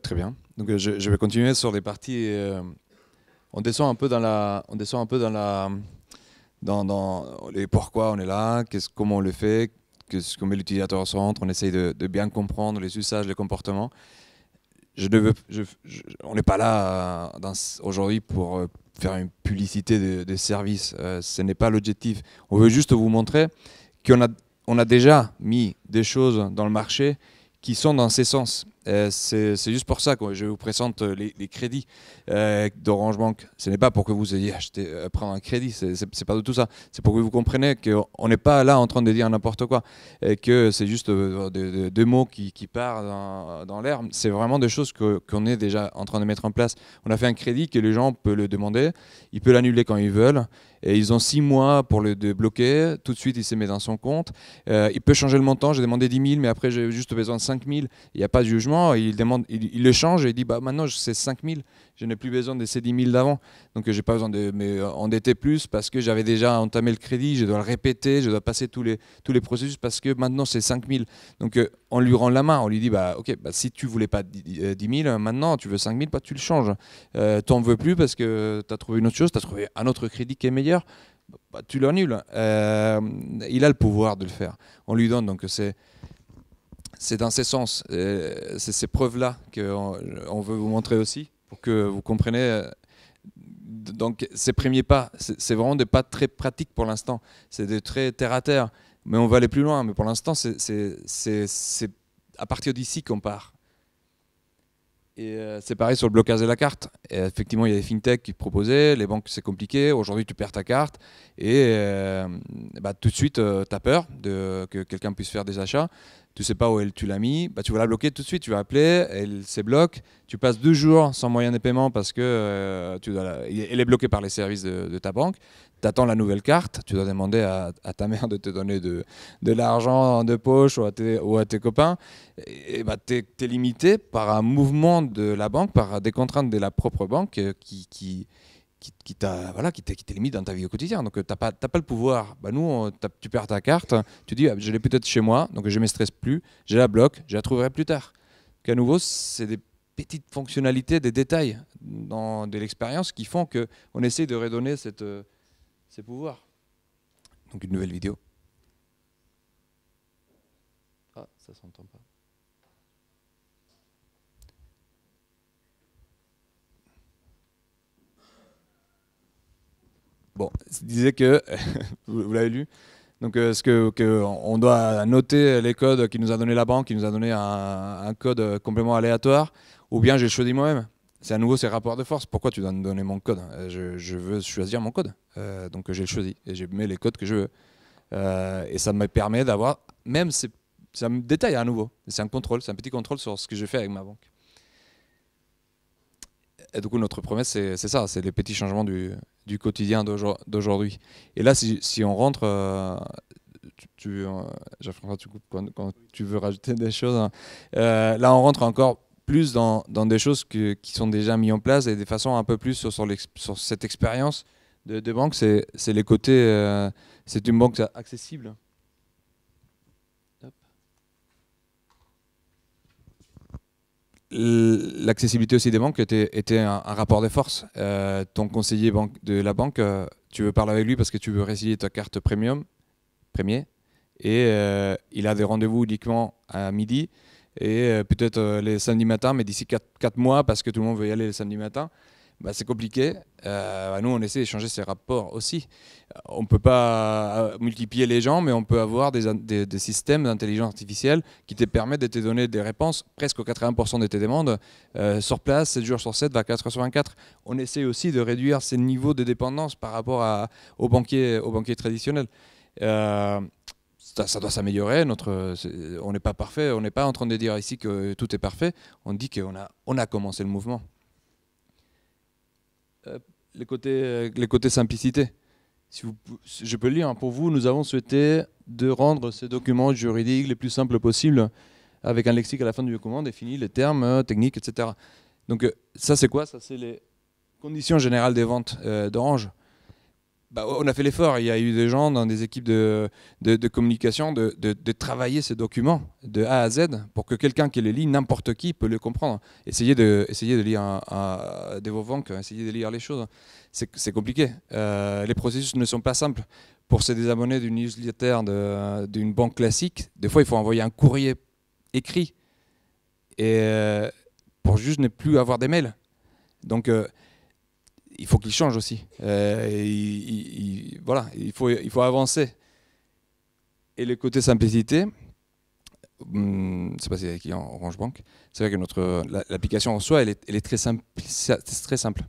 très bien. Donc je vais continuer sur les parties. On descend un peu dans les pourquoi on est là, comment on le fait, comment l'utilisateur au centre. On essaye de bien comprendre les usages, les comportements. On n'est pas là aujourd'hui pour faire une publicité de services. Ce n'est pas l'objectif. On veut juste vous montrer qu'on a déjà mis des choses dans le marché qui sont dans ces sens. C'est juste pour ça que je vous présente les crédits d'Orange Bank. Ce n'est pas pour que vous ayez acheté, prendre un crédit, c'est pas du tout ça. C'est pour que vous compreniez qu'on n'est pas là en train de dire n'importe quoi, et que c'est juste deux mots qui partent dans l'air. C'est vraiment des choses qu'on est déjà en train de mettre en place. On a fait un crédit que les gens peuvent le demander, ils peuvent l'annuler quand ils veulent. Et ils ont 6 mois pour le débloquer. Tout de suite, il se met dans son compte. Il peut changer le montant. J'ai demandé 10 000, mais après, j'ai juste besoin de 5 000. Il n'y a pas de jugement. Il le change et il dit bah, maintenant, c'est 5 000. Je n'ai plus besoin de ces 10 000 d'avant. Donc, je n'ai pas besoin de m'endetter plus parce que j'avais déjà entamé le crédit. Je dois le répéter. Je dois passer tous les processus parce que maintenant, c'est 5 000. Donc, on lui rend la main. On lui dit bah, OK, bah, si tu ne voulais pas 10 000, maintenant, tu veux 5 000, bah, tu le changes. Tu n'en veux plus parce que tu as trouvé une autre chose. Tu as trouvé un autre crédit qui est meilleur. Bah, tu l'annules. Il a le pouvoir de le faire. On lui donne, donc c'est dans ces sens, c'est ces preuves-là qu'on veut vous montrer aussi, pour que vous compreniez. Donc ces premiers pas, c'est vraiment des pas très pratiques pour l'instant. C'est des très terre-à-terre, mais on va aller plus loin. Mais pour l'instant, c'est à partir d'ici qu'on part. Et c'est pareil sur le blocage de la carte. Et effectivement, il y a des fintechs qui proposaient, les banques c'est compliqué, aujourd'hui tu perds ta carte et bah, tout de suite tu as peur que quelqu'un puisse faire des achats, tu sais pas où tu l'as mis, bah, tu vas la bloquer tout de suite, tu vas appeler, elle se bloque, tu passes 2 jours sans moyen de paiement parce que elle est bloquée par les services de ta banque. Tu attends la nouvelle carte, tu dois demander à ta mère de te donner de l'argent de poche ou à tes copains. Et bah, tu es limité par un mouvement de la banque, par des contraintes de la propre banque qui te limite dans ta vie au quotidien. Donc, tu n'as pas le pouvoir. Bah, nous, tu perds ta carte, tu dis, je l'ai peut-être chez moi, donc je ne me stresse plus, je la bloque, je la trouverai plus tard. Donc, à nouveau, c'est des petites fonctionnalités, des détails de l'expérience qui font qu'on essaie de redonner ces pouvoirs. Donc, une nouvelle vidéo. Ah, ça s'entend pas. Bon, il disait que, vous l'avez lu, donc on doit noter les codes qui nous a donné la banque, qui nous a donné un code complètement aléatoire, ou bien j'ai choisi moi-même. C'est à nouveau ces rapports de force. Pourquoi tu dois me donner mon code? Je veux choisir mon code, donc j'ai choisi et j'ai mis les codes que je veux. Et ça me permet d'avoir, même c'est un détail à nouveau, c'est un contrôle, c'est un petit contrôle sur ce que je fais avec ma banque. Et du coup, notre promesse, c'est ça, c'est les petits changements du quotidien d'aujourd'hui. Et là, si on rentre, Jean-François, tu coupes quand tu veux rajouter des choses. Hein. Là, on rentre encore plus dans des choses qui sont déjà mises en place et des façons un peu plus sur cette expérience de banque. C'est les côtés, c'est une banque accessible. L'accessibilité aussi des banques était un rapport de force. Ton conseiller de la banque, tu veux parler avec lui parce que tu veux résilier ta carte premier, et il a des rendez-vous uniquement à midi et peut-être les samedis matins, mais d'ici 4 mois parce que tout le monde veut y aller les samedis matins. Bah, c'est compliqué. Nous, on essaie d'échanger ces rapports aussi. On ne peut pas multiplier les gens, mais on peut avoir des systèmes d'intelligence artificielle qui te permettent de te donner des réponses presque aux 80% de tes demandes sur place, 7 jours sur 7, 24 heures sur 24. On essaie aussi de réduire ces niveaux de dépendance par rapport aux banquiers traditionnels. Ça doit s'améliorer. On n'est pas parfait. On n'est pas en train de dire ici que tout est parfait. On dit qu'on a commencé le mouvement. Les côtés simplicité. Je peux le lire, hein, pour vous, nous avons souhaité de rendre ces documents juridiques les plus simples possibles, avec un lexique à la fin du document définit les termes techniques, etc. Donc ça, c'est quoi? Ça, c'est les conditions générales des ventes d'Orange. Bah, on a fait l'effort. Il y a eu des gens dans des équipes de communication de travailler ces documents de A à Z pour que quelqu'un qui les lit, n'importe qui, peut les comprendre. Essayez de lire de vos banques, essayez de lire les choses. C'est compliqué. Les processus ne sont pas simples. Pour se désabonner d'une newsletter d'une banque classique, des fois, il faut envoyer un courrier écrit et pour juste ne plus avoir des mails. Donc, il faut qu'il change aussi. Voilà, il faut avancer. Et le côté simplicité, c'est pas si les clients Orange Bank, c'est vrai que l'application en soi, elle est très simple, très simple.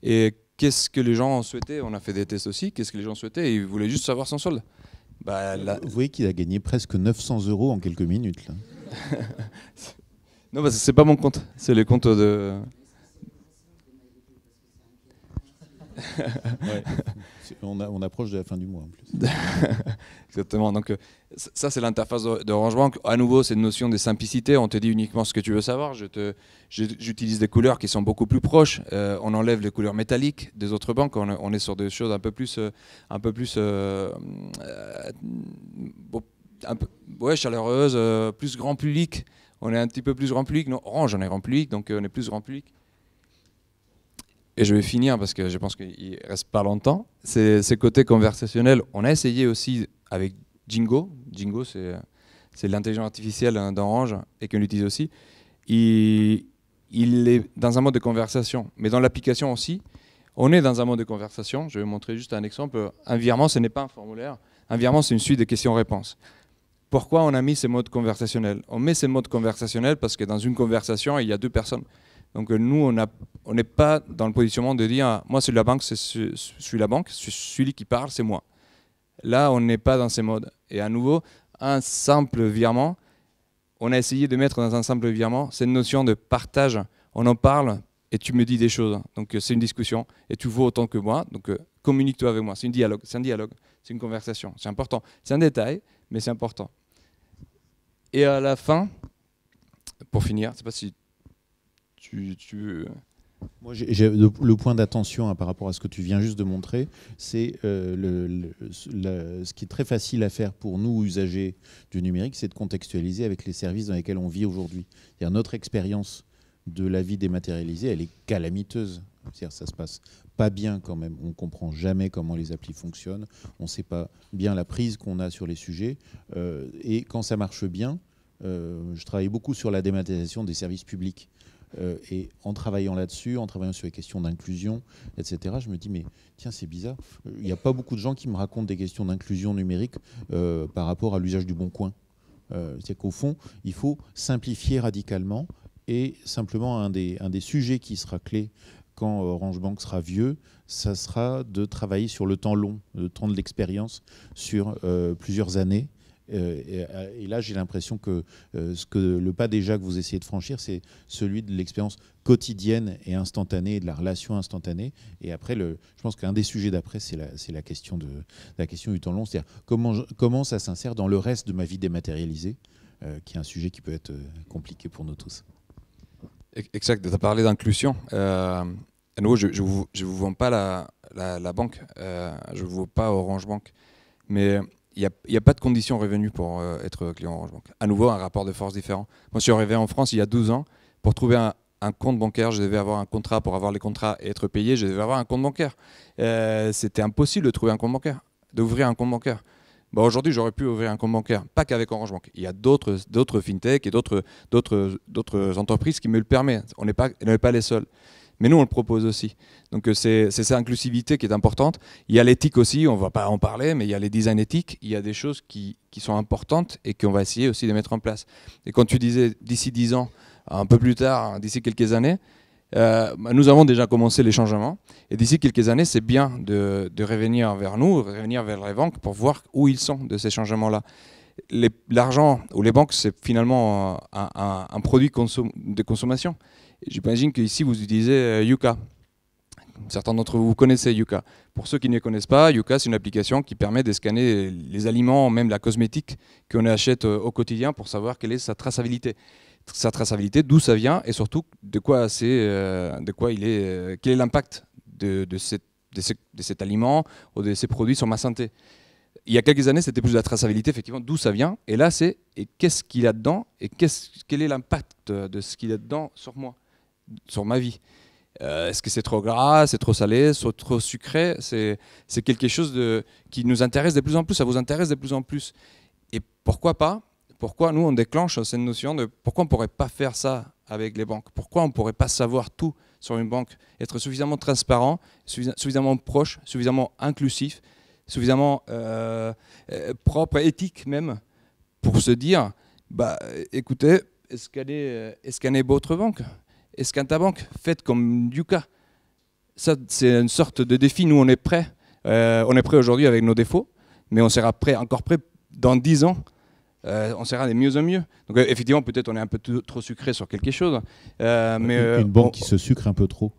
Et qu'est-ce que les gens souhaitaient? On a fait des tests aussi. Qu'est-ce que les gens souhaitaient? Ils voulaient juste savoir son solde. Vous voyez qu'il a gagné presque 900 € en quelques minutes. Là. Non, c'est pas mon compte. C'est les comptes de... Ouais. On approche de la fin du mois en plus. Exactement. Donc ça, c'est l'interface d'Orange Bank. À nouveau, c'est une notion de simplicité. On te dit uniquement ce que tu veux savoir. J'utilise des couleurs qui sont beaucoup plus proches. On enlève les couleurs métalliques des autres banques. On est sur des choses un peu plus chaleureuses, plus grand public. On est un petit peu plus grand public. Non, Orange, on est grand public, donc on est plus grand public. Et je vais finir parce que je pense qu'il ne reste pas longtemps. Ces côtés conversationnels, on a essayé aussi avec Jingo. Jingo, c'est l'intelligence artificielle d'Orange et qu'on utilise aussi. Il est dans un mode de conversation, mais dans l'application aussi, on est dans un mode de conversation. Je vais vous montrer juste un exemple. Un virement, ce n'est pas un formulaire. Un virement, c'est une suite de questions-réponses. Pourquoi on a mis ces modes conversationnels? On met ces modes conversationnels parce que dans une conversation, il y a deux personnes. Donc nous, on n'est pas dans le positionnement de dire « moi, c'est la banque, je suis la banque, celui qui parle, c'est moi ». Là, on n'est pas dans ces modes. Et à nouveau, un simple virement, on a essayé de mettre dans un simple virement cette notion de partage. On en parle et tu me dis des choses. Donc c'est une discussion et tu vaux autant que moi. Donc communique-toi avec moi. C'est un dialogue, c'est une conversation. C'est important. C'est un détail, mais c'est important. Et à la fin, pour finir, je ne sais pas si Moi, le point d'attention par rapport à ce que tu viens juste de montrer, c'est ce qui est très facile à faire pour nous, usagers du numérique, c'est de contextualiser avec les services dans lesquels on vit aujourd'hui. Notre expérience de la vie dématérialisée, elle est calamiteuse. C'est-à-dire, ça se passe pas bien quand même. On ne comprend jamais comment les applis fonctionnent. On ne sait pas bien la prise qu'on a sur les sujets. Et quand ça marche bien, je travaille beaucoup sur la dématérialisation des services publics. Et en travaillant là-dessus, en travaillant sur les questions d'inclusion, etc., je me dis, mais tiens, c'est bizarre. Il n'y a pas beaucoup de gens qui me racontent des questions d'inclusion numérique par rapport à l'usage du bon coin. C'est qu'au fond, il faut simplifier radicalement. Et simplement, un des sujets qui sera clé quand Orange Bank sera vieux, ça sera de travailler sur le temps long, le temps de l'expérience sur plusieurs années. Et là, j'ai l'impression que le pas déjà que vous essayez de franchir, c'est celui de l'expérience quotidienne et instantanée, et de la relation instantanée. Et après, je pense qu'un des sujets d'après, c'est la question du temps long. C'est-à-dire comment ça s'insère dans le reste de ma vie dématérialisée, qui est un sujet qui peut être compliqué pour nous tous. Exact, tu as parlé d'inclusion. À nouveau, je ne vous vends pas la banque, je ne vous vends pas Orange Bank, mais il n'y a pas de conditions revenues pour être client Orange Bank. À nouveau, un rapport de force différent. Moi, je suis arrivé en France il y a 12 ans. Pour trouver un compte bancaire, je devais avoir un contrat. Pour avoir les contrats et être payé, je devais avoir un compte bancaire. C'était impossible de trouver un compte bancaire, d'ouvrir un compte bancaire. Bon, aujourd'hui, j'aurais pu ouvrir un compte bancaire, pas qu'avec Orange Bank. Il y a d'autres fintech et d'autres entreprises qui me le permettent. On n'est pas les seuls. Mais nous, on le propose aussi. Donc c'est cette inclusivité qui est importante. Il y a l'éthique aussi, on ne va pas en parler, mais il y a les designs éthiques. Il y a des choses qui sont importantes et qu'on va essayer aussi de mettre en place. Et quand tu disais d'ici 10 ans, un peu plus tard, d'ici quelques années, nous avons déjà commencé les changements. Et d'ici quelques années, c'est bien de revenir vers nous, revenir vers les banques pour voir où ils sont de ces changements-là. L'argent ou les banques, c'est finalement un produit de consommation. J'imagine qu'ici, vous utilisez Yuka. Certains d'entre vous connaissez Yuka. Pour ceux qui ne connaissent pas, Yuka, c'est une application qui permet de scanner les aliments, même la cosmétique qu'on achète au quotidien pour savoir quelle est sa traçabilité. Sa traçabilité, d'où ça vient et surtout quel est l'impact de cet aliment ou de ces produits sur ma santé. Il y a quelques années, c'était plus de la traçabilité, effectivement, d'où ça vient. Et là, c'est qu'est-ce qu'il y a dedans et quel est l'impact de ce qu'il y a dedans sur moi, sur ma vie. Est-ce que c'est trop gras, c'est trop salé, c'est trop sucré? C'est quelque chose qui nous intéresse de plus en plus, ça vous intéresse de plus en plus. Et pourquoi pas? Pourquoi nous, on déclenche cette notion de pourquoi on ne pourrait pas faire ça avec les banques? Pourquoi on ne pourrait pas savoir tout sur une banque? Être suffisamment transparent, suffisamment proche, suffisamment inclusif, suffisamment propre, éthique même, pour se dire Bah, écoutez, scannez votre banque. Scanne ta banque. Faites comme Yuka. Ça, c'est une sorte de défi. Nous, on est prêts. On est prêts aujourd'hui avec nos défauts, mais on sera prêt, encore prêt dans 10 ans. On sera de mieux en mieux. Donc effectivement, peut-être on est un peu trop sucré sur quelque chose. Mais une banque qui se sucre un peu trop.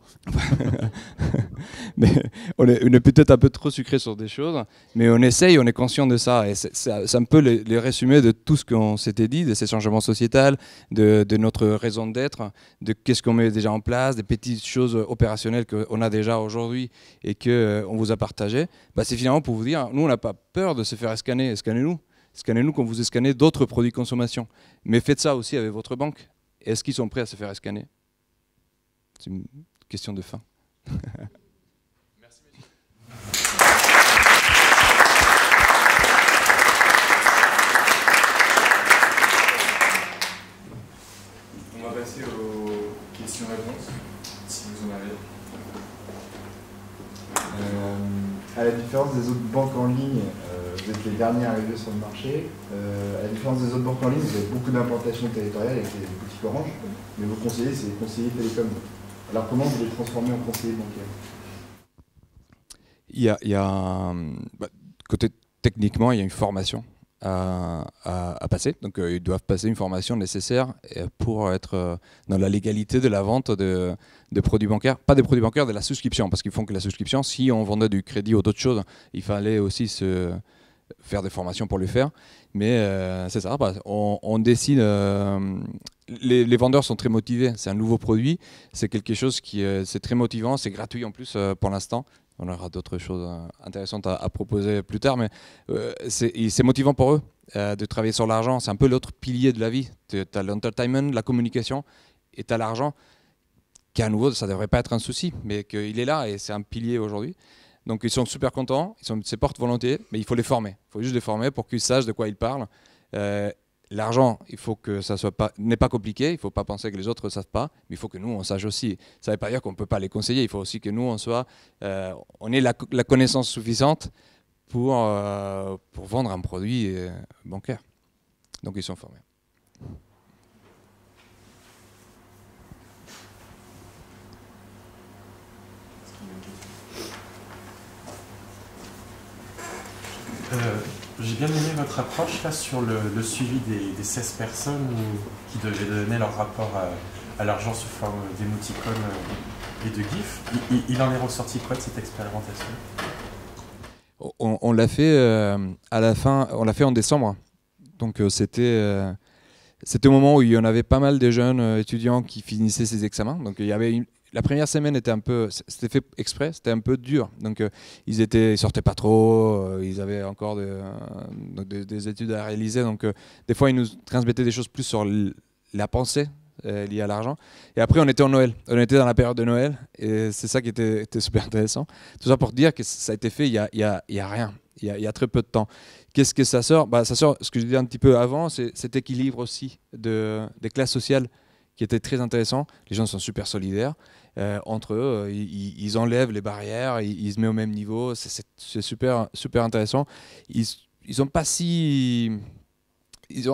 Mais on est peut-être un peu trop sucré sur des choses, mais on essaye, on est conscient de ça. Et c'est un peu les résumés de tout ce qu'on s'était dit, de ces changements sociétals, de notre raison d'être, de qu'est-ce qu'on met déjà en place, des petites choses opérationnelles qu'on a déjà aujourd'hui et qu'on vous a partagées. Bah, c'est finalement pour vous dire, nous on n'a pas peur de se faire scanner, scannez-nous. Scannez-nous comme vous scannez d'autres produits de consommation. Mais faites ça aussi avec votre banque. Est-ce qu'ils sont prêts à se faire scanner? C'est une question de fin. Merci, monsieur. On va passer aux questions-réponses, si vous en avez. À la différence des autres banques en ligne, vous êtes les derniers arrivés sur le marché. À la différence des autres banques en ligne, vous avez beaucoup d'implantations territoriales avec les boutiques Orange, mais vos conseillers, c'est les conseillers télécoms. Alors comment vous les transformez en conseillers bancaires? Côté techniquement, il y a une formation à passer. Donc, ils doivent passer une formation nécessaire pour être dans la légalité de la vente de produits bancaires. Pas des produits bancaires, de la souscription. Parce qu'ils font que la souscription, si on vendait du crédit ou d'autres choses, il fallait aussi faire des formations pour le faire. Mais c'est ça, on décide. Les vendeurs sont très motivés. C'est un nouveau produit. C'est quelque chose qui c'est très motivant. C'est gratuit en plus pour l'instant. On aura d'autres choses intéressantes à proposer plus tard, mais c'est motivant pour eux de travailler sur l'argent. C'est un peu l'autre pilier de la vie. Tu as l'entertainment, la communication, et tu as l'argent, qui à nouveau, ça ne devrait pas être un souci, mais qu'il est là et c'est un pilier aujourd'hui. Donc ils sont super contents, c'est porte-volonté, mais il faut les former. Il faut juste les former pour qu'ils sachent de quoi ils parlent. L'argent, il faut que ça n'est pas compliqué, il ne faut pas penser que les autres ne savent pas, mais il faut que nous, on sache aussi. Ça ne veut pas dire qu'on ne peut pas les conseiller, il faut aussi que nous, on ait la connaissance suffisante pour vendre un produit bancaire. Donc ils sont formés. J'ai bien aimé votre approche là sur le suivi des 16 personnes qui devaient donner leur rapport à l'argent sous forme d'émoticônes et de GIF. Il en est ressorti quoi de cette expérimentation? On l'a fait à la fin, on l'a fait en décembre. Donc c'était au moment où il y en avait pas mal de jeunes étudiants qui finissaient ces examens. Donc il y avait la première semaine c'était fait exprès, c'était un peu dur. Donc ils sortaient pas trop, ils avaient encore des études à réaliser. Donc des fois ils nous transmettaient des choses plus sur la pensée liée à l'argent. Et après on était en Noël, on était dans la période de Noël et c'est ça qui était super intéressant. Tout ça pour dire que ça a été fait il y a rien, il y a très peu de temps. Qu'est-ce que ça sort? Ça sort, ce que je disais un petit peu avant, c'est cet équilibre aussi des classes sociales qui était très intéressant. Les gens sont super solidaires entre eux, ils enlèvent les barrières, ils se mettent au même niveau, c'est super, super intéressant. Ils ont pas si... je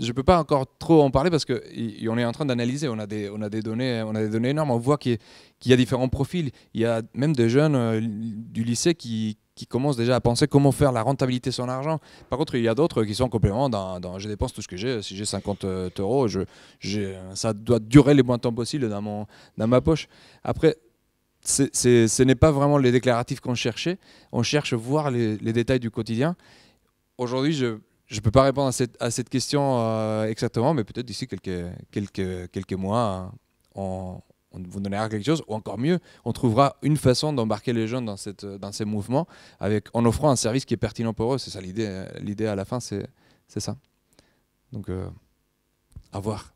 ne peux pas encore trop en parler parce qu'on est en train d'analyser, on a des données énormes, on voit qu'il y a différents profils. Il y a même des jeunes du lycée qui commencent déjà à penser comment faire la rentabilité sur l'argent. Par contre, il y a d'autres qui sont complètement dans je dépense tout ce que j'ai. Si j'ai 50 euros, ça doit durer le moins de temps possible dans ma poche. Après, ce n'est pas vraiment les déclaratifs qu'on cherchait. On cherche à voir les détails du quotidien. Aujourd'hui, je ne peux pas répondre à cette question exactement, mais peut-être d'ici quelques mois, on vous donnera quelque chose, ou encore mieux, on trouvera une façon d'embarquer les jeunes dans ces mouvements en offrant un service qui est pertinent pour eux. C'est ça l'idée. L'idée à la fin, c'est ça. Donc, à voir.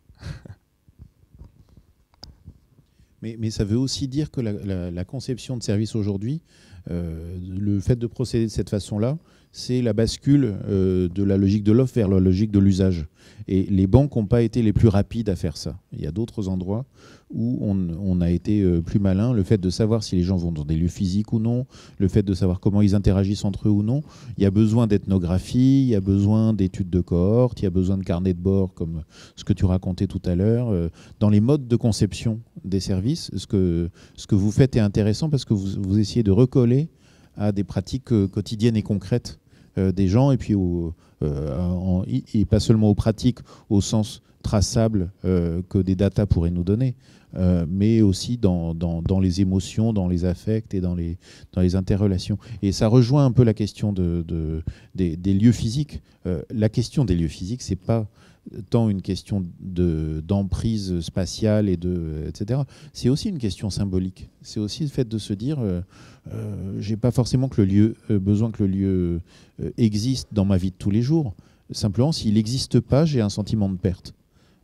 Mais ça veut aussi dire que la conception de service aujourd'hui, le fait de procéder de cette façon-là, c'est la bascule de la logique de l'offre vers la logique de l'usage. Et les banques n'ont pas été les plus rapides à faire ça. Il y a d'autres endroits où on a été plus malin. Le fait de savoir si les gens vont dans des lieux physiques ou non, le fait de savoir comment ils interagissent entre eux ou non, il y a besoin d'ethnographie, il y a besoin d'études de cohorte, il y a besoin de carnets de bord, comme ce que tu racontais tout à l'heure. Dans les modes de conception des services, ce que vous faites est intéressant parce que vous essayez de recoller à des pratiques quotidiennes et concrètes des gens, et puis et pas seulement aux pratiques au sens traçable que des datas pourraient nous donner, mais aussi dans les émotions, dans les affects et dans les interrelations. Et ça rejoint un peu la question des lieux physiques. La question des lieux physiques, c'est pas tant une question d'emprise spatiale etc. C'est aussi une question symbolique. C'est aussi le fait de se dire j'ai pas forcément besoin que le lieu existe dans ma vie de tous les jours. Simplement, s'il n'existe pas, j'ai un sentiment de perte.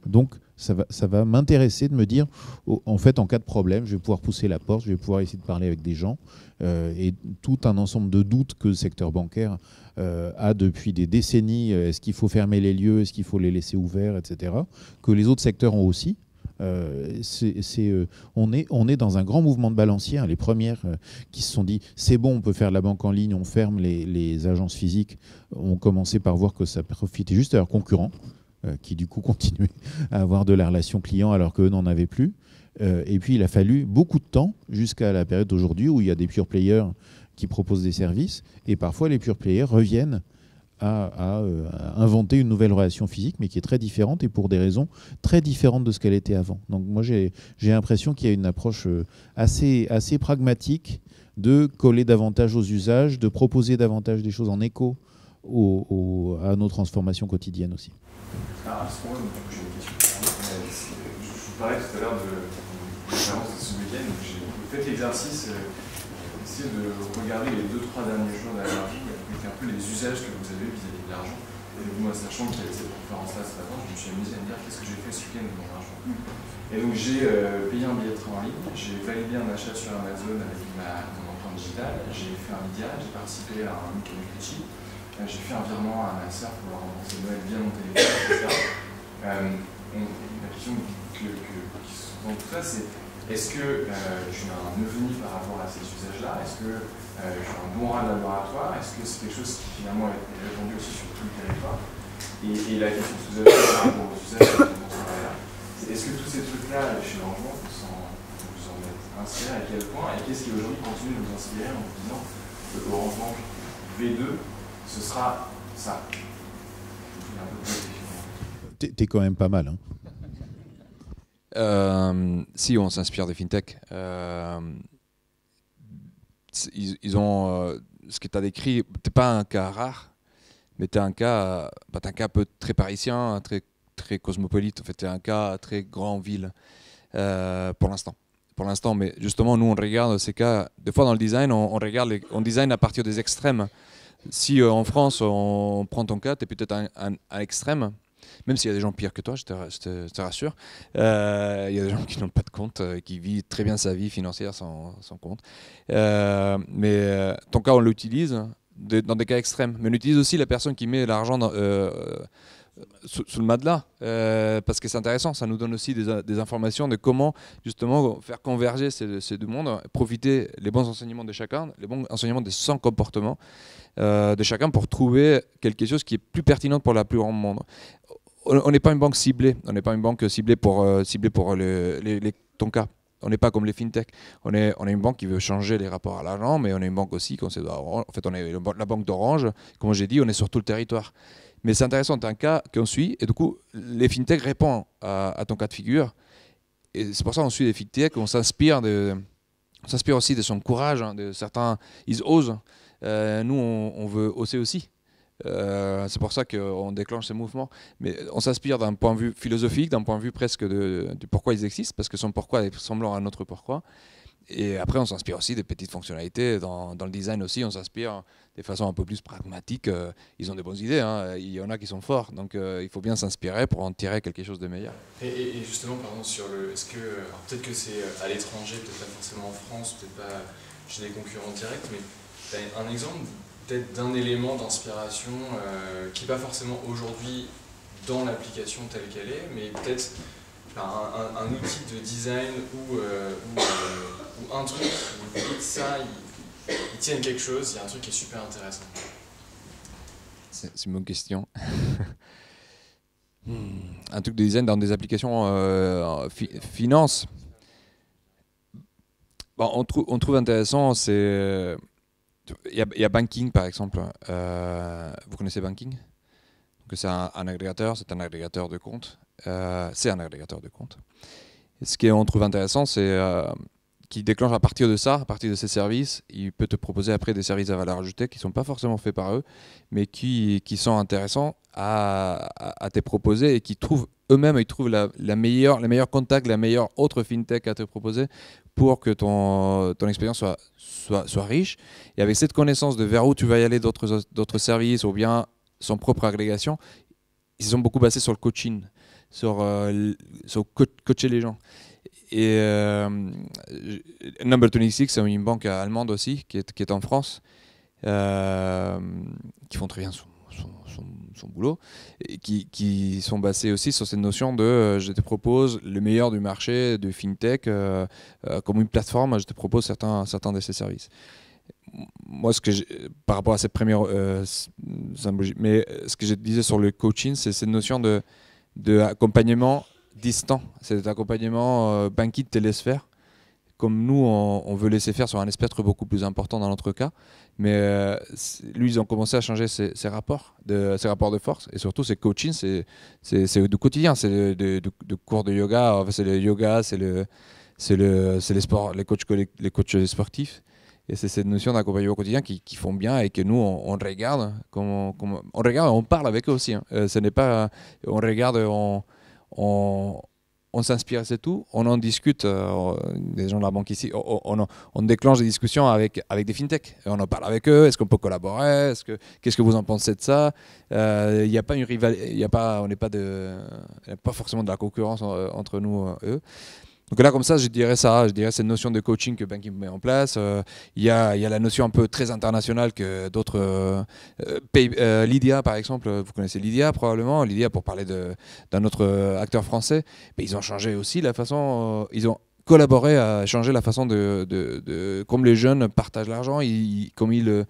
Donc, ça va m'intéresser de me dire, en fait, en cas de problème, je vais pouvoir pousser la porte, je vais pouvoir essayer de parler avec des gens. Et tout un ensemble de doutes que le secteur bancaire a depuis des décennies. Est-ce qu'il faut fermer les lieux? Est-ce qu'il faut les laisser ouverts, etc. Que les autres secteurs ont aussi. On est dans un grand mouvement de balancier. Les premières qui se sont dit c'est bon, on peut faire de la banque en ligne, on ferme les agences physiques, ont commencé par voir que ça profitait juste à leurs concurrents, qui du coup continuaient à avoir de la relation client alors qu'eux n'en avaient plus. Et puis il a fallu beaucoup de temps jusqu'à la période d'aujourd'hui où il y a des pure players qui proposent des services, et parfois les pure players reviennent à inventer une nouvelle relation physique, mais qui est très différente et pour des raisons très différentes de ce qu'elle était avant. Donc moi j'ai l'impression qu'il y a une approche assez pragmatique de coller davantage aux usages, de proposer davantage des choses en écho à nos transformations quotidiennes aussi. À ce moment-là, j'ai une question. Je vous parlais tout à l'heure de l'expérience de ce week-end. J'ai fait l'exercice d'essayer de regarder les 2-3 derniers jours de la vie avec un peu les usages que vous avez vis-à-vis de l'argent. Et moi, sachant qu'il y avait cette conférence-là ce matin, je me suis amusé à me dire qu'est-ce que j'ai fait ce week-end de mon argent. Et donc j'ai payé un billet de train en ligne, j'ai validé un achat sur Amazon avec mon empreinte digitale, j'ai fait un Lydia, j'ai participé à un week-end Litchi, j'ai fait un virement à ma soeur pour leur rembourser Noël via mon téléphone, etc. La question qui sous-tend tout ça, c'est est-ce que je suis un ovni par rapport à ces usages-là? Est-ce que je suis un bon rat de laboratoire? Est-ce que c'est quelque chose qui finalement est répandu aussi sur tout le territoire? Et la question que vous avez par rapport aux usages de l'entrepreneuriat, c'est est-ce que tous ces trucs-là chez l'enfant, vous en êtes inspiré à quel point? Et qu'est-ce qui aujourd'hui continue de vous inspirer en vous disant que Orange Bank V2, ce sera ça? T'es quand même pas mal, hein. Si on s'inspire des fintech, ils ont ce que tu as décrit, t'es pas un cas rare, mais t'es un cas un peu très parisien, très cosmopolite. En fait, t'es un cas très grand ville pour l'instant. Mais justement, nous on regarde ces cas. Des fois dans le design, on design à partir des extrêmes. Si en France on prend ton cas, t'es peut-être un extrême. Même s'il y a des gens pires que toi, je te rassure. Il y a des gens qui n'ont pas de compte, qui vivent très bien sa vie financière sans compte. Mais ton cas, on l'utilise dans des cas extrêmes. Mais on utilise aussi la personne qui met l'argent sous le matelas, parce que c'est intéressant. Ça nous donne aussi des informations de comment justement faire converger ces deux mondes, profiter les bons enseignements de chacun, les bons enseignements de son comportement de chacun pour trouver quelque chose qui est plus pertinent pour la plus grande monde. On n'est pas une banque ciblée. On n'est pas une banque ciblée pour ton cas. On n'est pas comme les fintech. On est une banque qui veut changer les rapports à l'argent, mais on est une banque aussi. En fait, on est la banque d'Orange. Comme j'ai dit, on est sur tout le territoire. Mais c'est intéressant, c'est un cas qu'on suit. Et du coup, les fintech répondent à ton cas de figure. Et c'est pour ça qu'on suit les fintech. On s'inspire aussi de son courage. De certains, ils osent. Nous, on veut oser aussi. C'est pour ça qu'on déclenche ces mouvements, mais on s'inspire d'un point de vue philosophique, d'un point de vue presque du pourquoi ils existent, parce que son pourquoi est semblant à notre pourquoi. Et après, on s'inspire aussi des petites fonctionnalités dans le design aussi. On s'inspire de façon un peu plus pragmatique. Ils ont des bonnes idées, hein. Il y en a qui sont forts, donc il faut bien s'inspirer pour en tirer quelque chose de meilleur. Et justement, pardon, est-ce que peut-être que c'est à l'étranger, peut-être pas forcément en France, peut-être pas chez des concurrents directs, mais tu as un exemple peut-être d'un élément d'inspiration qui n'est pas forcément aujourd'hui dans l'application telle qu'elle est, mais peut-être un outil de design ou un truc où vous dites ça, ils tiennent quelque chose, il y a un truc qui est super intéressant. C'est une bonne question. Un truc de design dans des applications finance. Bon, on trouve intéressant, c'est... Il y a Banking par exemple. Vous connaissez Banking? C'est un agrégateur, c'est un agrégateur de comptes. C'est un agrégateur de comptes. Et ce qu'on trouve intéressant, c'est qu'il déclenche à partir de ça, à partir de ces services, il peut te proposer après des services à valeur ajoutée qui ne sont pas forcément faits par eux, mais qui sont intéressants à te proposer et qui trouvent eux-mêmes, ils trouvent les meilleurs contacts, la meilleure autre fintech à te proposer pour que ton expérience soit riche. Et avec cette connaissance de vers où tu vas y aller d'autres services ou bien son propre agrégation, ils se sont beaucoup basés sur le coaching, sur coacher les gens. Et Number 26, c'est une banque allemande aussi, qui est en France, qui font très bien son boulot, et qui sont basés aussi sur cette notion de je te propose le meilleur du marché de FinTech, comme une plateforme, je te propose certains de ces services. Moi, par rapport à cette première symbologie, mais ce que je disais sur le coaching, c'est cette notion de accompagnement distant. C'est cet accompagnement banquier te laisse faire. Comme nous, on veut laisser faire sur un spectre beaucoup plus important dans notre cas. Mais lui, ils ont commencé à changer ses rapports de force. Et surtout, ces coaching, c'est du quotidien. C'est de cours de yoga. Enfin, c'est le yoga, c'est les sports, les coachs sportifs. Et c'est cette notion d'accompagnement au quotidien qui font bien et que nous, on regarde. On regarde et on parle avec eux aussi. Hein. Ce n'est pas... On regarde, on s'inspire, c'est tout. On en discute, des gens de la banque ici, on déclenche des discussions avec des fintechs. Et on en parle avec eux. Est-ce qu'on peut collaborer? Qu'est-ce que vous en pensez de ça? Il n'y a pas une rivalité, on n'est pas forcément de la concurrence entre nous et eux. Donc là, comme ça, je dirais cette notion de coaching que Banking met en place. Il y a la notion un peu très internationale que d'autres Lydia, par exemple, vous connaissez Lydia probablement. Lydia, pour parler d'un autre acteur français, mais ils ont changé aussi la façon. Ils ont collaboré à changer la façon comme les jeunes partagent l'argent, comme ils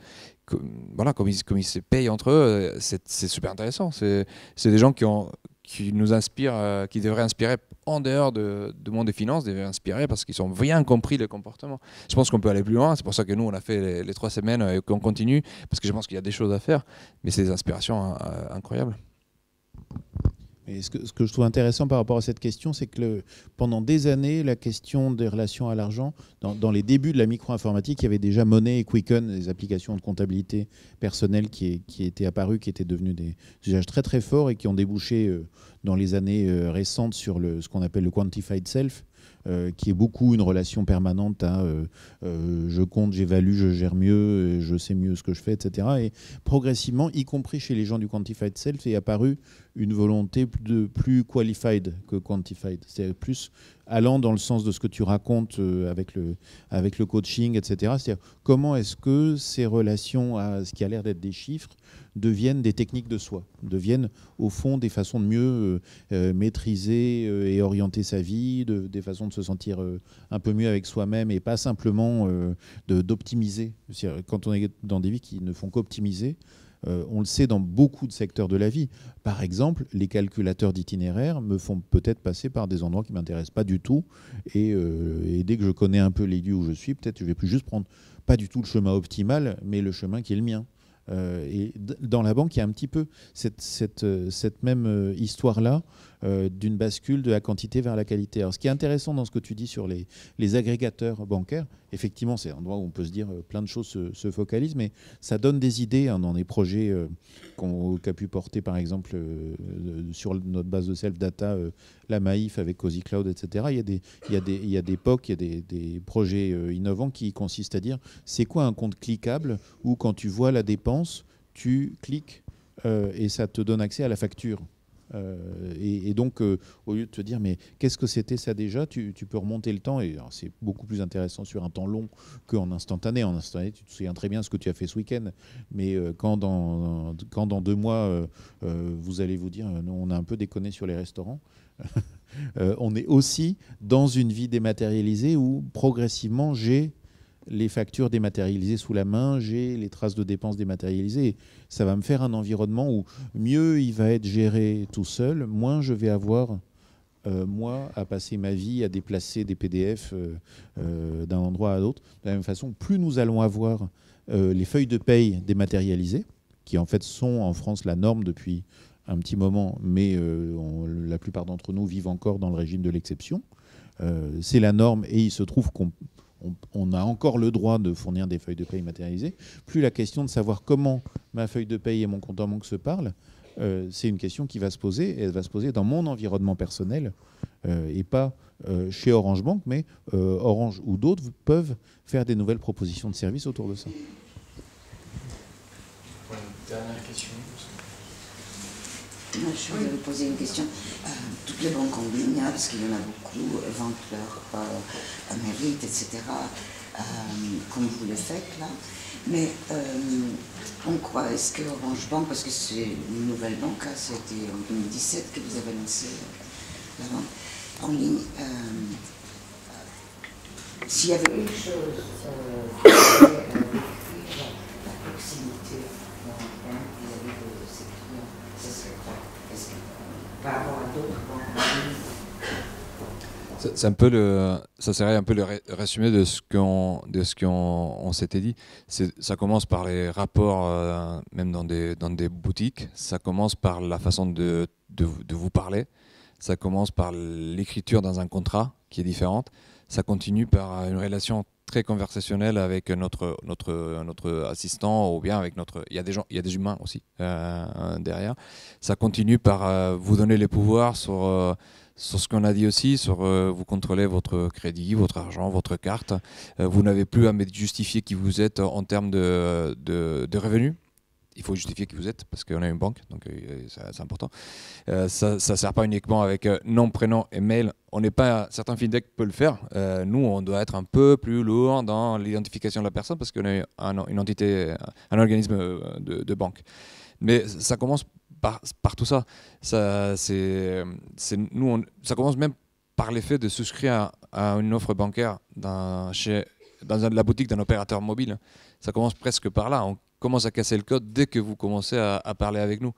se payent entre eux. C'est super intéressant. C'est des gens qui nous inspirent, qui devraient inspirer en dehors du monde des finances, devraient inspirer parce qu'ils ont bien compris le comportement. Je pense qu'on peut aller plus loin, c'est pour ça que nous on a fait les 3 semaines et qu'on continue, parce que je pense qu'il y a des choses à faire, mais c'est des inspirations incroyables. Et ce que je trouve intéressant par rapport à cette question, c'est que pendant des années, la question des relations à l'argent, dans les débuts de la micro-informatique, il y avait déjà Money et Quicken, des applications de comptabilité personnelle qui étaient apparues, qui étaient devenues des usages très très forts et qui ont débouché dans les années récentes sur ce qu'on appelle le Quantified Self, qui est beaucoup une relation permanente à je compte, j'évalue, je gère mieux, je sais mieux ce que je fais, etc. Et progressivement, y compris chez les gens du Quantified Self, est apparue une volonté de plus qualified que quantified. C'est plus allant dans le sens de ce que tu racontes avec le coaching, etc. C'est-à-dire comment est-ce que ces relations à ce qui a l'air d'être des chiffres deviennent des techniques de soi, deviennent au fond des façons de mieux maîtriser et orienter sa vie, des façons de se sentir un peu mieux avec soi-même et pas simplement d'optimiser. Quand on est dans des vies qui ne font qu'optimiser, on le sait dans beaucoup de secteurs de la vie. Par exemple, les calculateurs d'itinéraire me font peut-être passer par des endroits qui ne m'intéressent pas du tout. Et dès que je connais un peu les lieux où je suis, peut-être que je vais plus juste prendre pas du tout le chemin optimal, mais le chemin qui est le mien. Et dans la banque, il y a un petit peu cette même histoire-là d'une bascule de la quantité vers la qualité. Alors, ce qui est intéressant dans ce que tu dis sur les agrégateurs bancaires, effectivement, c'est un endroit où on peut se dire plein de choses se focalisent, mais ça donne des idées dans des projets qu'a pu porter, par exemple, sur notre base de self-data, la Maïf avec Cozy Cloud, etc. Il y a des POC, il y a des projets innovants qui consistent à dire c'est quoi un compte cliquable où quand tu vois la dépense, tu cliques et ça te donne accès à la facture. Et donc, au lieu de te dire, mais qu'est-ce que c'était ça déjà, tu peux remonter le temps, et c'est beaucoup plus intéressant sur un temps long qu'en instantané. En instantané, tu te souviens très bien ce que tu as fait ce week-end, mais quand dans 2 mois, vous allez vous dire, non, on a un peu déconné sur les restaurants, on est aussi dans une vie dématérialisée où progressivement, j'ai les factures dématérialisées sous la main, j'ai les traces de dépenses dématérialisées. Ça va me faire un environnement où mieux il va être géré tout seul, moins je vais avoir, moi, à passer ma vie à déplacer des PDF d'un endroit à l'autre. De la même façon, plus nous allons avoir les feuilles de paye dématérialisées, qui en fait sont en France la norme depuis un petit moment, mais la plupart d'entre nous vivent encore dans le régime de l'exception. C'est la norme, et il se trouve qu'on a encore le droit de fournir des feuilles de paye matérialisées. Plus la question de savoir comment ma feuille de paye et mon compte en banque se parlent, c'est une question qui va se poser, et elle va se poser dans mon environnement personnel, et pas chez Orange Bank, mais Orange ou d'autres peuvent faire des nouvelles propositions de services autour de ça. Voilà, dernière question. Moi, je voulais vous poser une question. Toutes les banques en ligne, parce qu'il y en a beaucoup, vendent leur mérite, etc., comme vous le faites là. Mais en quoi est-ce que Orange Bank, parce que c'est une nouvelle banque, hein, c'était en 2017 que vous avez lancé la banque en ligne, s'il y avait une chose qui pouvait décrire la proximité d'Orange Bank vis-à-vis de ses clients, ce serait quoi? Est-ce que par rapport à d'autres banques en ligne? C'est un peu ça serait un peu le résumé de ce qu'on s'était dit. Ça commence par les rapports, même dans des boutiques. Ça commence par la façon de vous parler. Ça commence par l'écriture dans un contrat qui est différente. Ça continue par une relation très conversationnelle avec notre assistant, ou bien avec il y a des humains aussi derrière. Ça continue par vous donner les pouvoirs sur ce qu'on a dit aussi, sur vous contrôlez votre crédit, votre argent, votre carte. Vous n'avez plus à justifier qui vous êtes en termes de revenus. Il faut justifier qui vous êtes parce qu'on a une banque, donc c'est important. Ça ne sert pas uniquement avec nom, prénom et mail. Certains fintechs peuvent le faire. Nous, on doit être un peu plus lourd dans l'identification de la personne parce qu'on est une entité, un organisme de banque. Mais ça commence par tout ça. Ça commence même par l'effet de souscrire à une offre bancaire dans la boutique d'un opérateur mobile. Ça commence presque par là. On commence à casser le code dès que vous commencez à parler avec nous.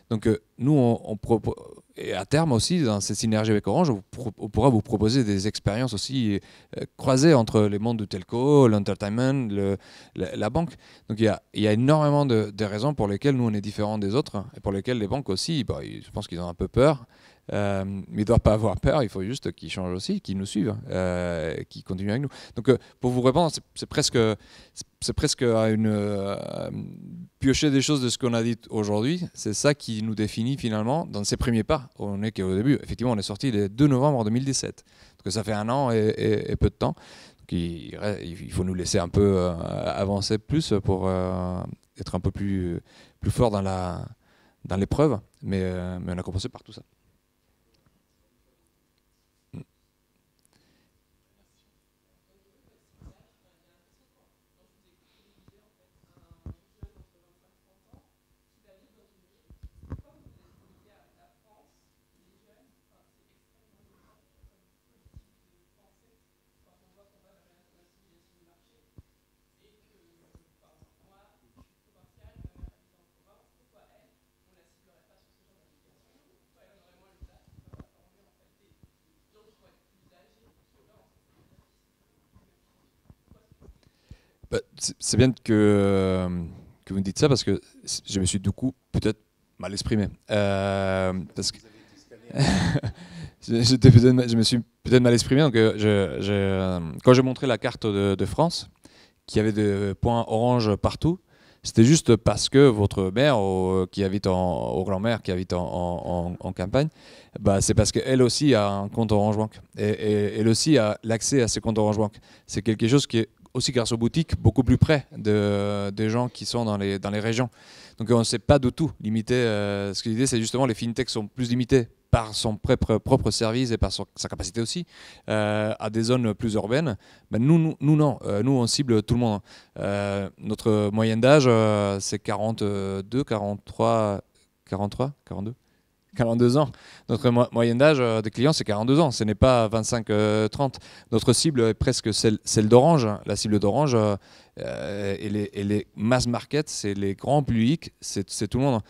Donc nous, on propose, et à terme aussi, dans cette synergie avec Orange, on pourra vous proposer des expériences aussi croisées entre les mondes du telco, l'entertainment, la banque. Donc il y a énormément de raisons pour lesquelles nous, on est différents des autres, et pour lesquelles les banques aussi, je pense qu'ils ont un peu peur. Mais ils ne doivent pas avoir peur, il faut juste qu'ils changent aussi, qu'ils nous suivent, qu'ils continuent avec nous. Donc pour vous répondre, c'est presque à piocher des choses de ce qu'on a dit aujourd'hui. C'est ça qui nous définit finalement dans ces premiers pas. On n'est qu'au début. Effectivement, on est sorti le 2 novembre 2017. Donc ça fait 1 an et peu de temps. Donc il faut nous laisser un peu avancer plus pour être un peu plus fort dans l'épreuve. Mais on a commencé par tout ça. C'est bien que vous dites ça parce que je me suis du coup peut-être mal exprimé. Parce que je me suis peut-être mal exprimé. Donc quand j'ai montré la carte de France, qui avait des points orange partout, c'était juste parce que votre mère qui habite au grand-mère, qui habite en campagne, c'est parce qu'elle aussi a un compte Orange Bank. Et elle aussi a l'accès à ses comptes Orange Bank. C'est quelque chose qui est aussi grâce aux boutiques, beaucoup plus près des gens qui sont dans les régions. Donc on ne s'est pas du tout limité. Ce que l'idée, c'est justement les fintechs sont plus limités par son propre service et par sa capacité aussi à des zones plus urbaines. Ben nous non. Nous, on cible tout le monde. Notre moyenne d'âge, c'est 42, 43, 42 ans. Notre moyenne d'âge des clients, c'est 42 ans. Ce n'est pas 25-30. Notre cible est presque celle d'Orange. La cible d'Orange et les mass market, c'est les grands publics, c'est tout le monde.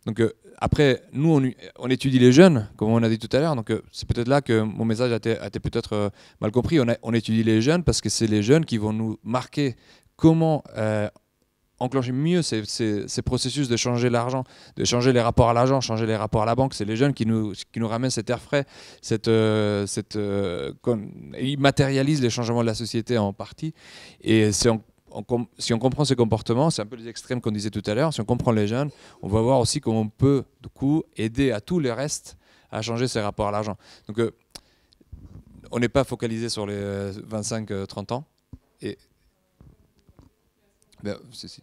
Donc après, nous, on étudie les jeunes, comme on a dit tout à l'heure. Donc c'est peut-être là que mon message a été peut-être mal compris. On étudie les jeunes parce que c'est les jeunes qui vont nous marquer comment enclencher mieux ces processus de changer l'argent, de changer les rapports à l'argent, changer les rapports à la banque. C'est les jeunes qui nous ramènent cet air frais, ils matérialisent les changements de la société en partie. Et si on comprend ces comportements, c'est un peu les extrêmes qu'on disait tout à l'heure, si on comprend les jeunes, on va voir aussi comment on peut du coup aider à tous les restes à changer ces rapports à l'argent. Donc on n'est pas focalisé sur les 25-30 ans. Et ben, c'est si.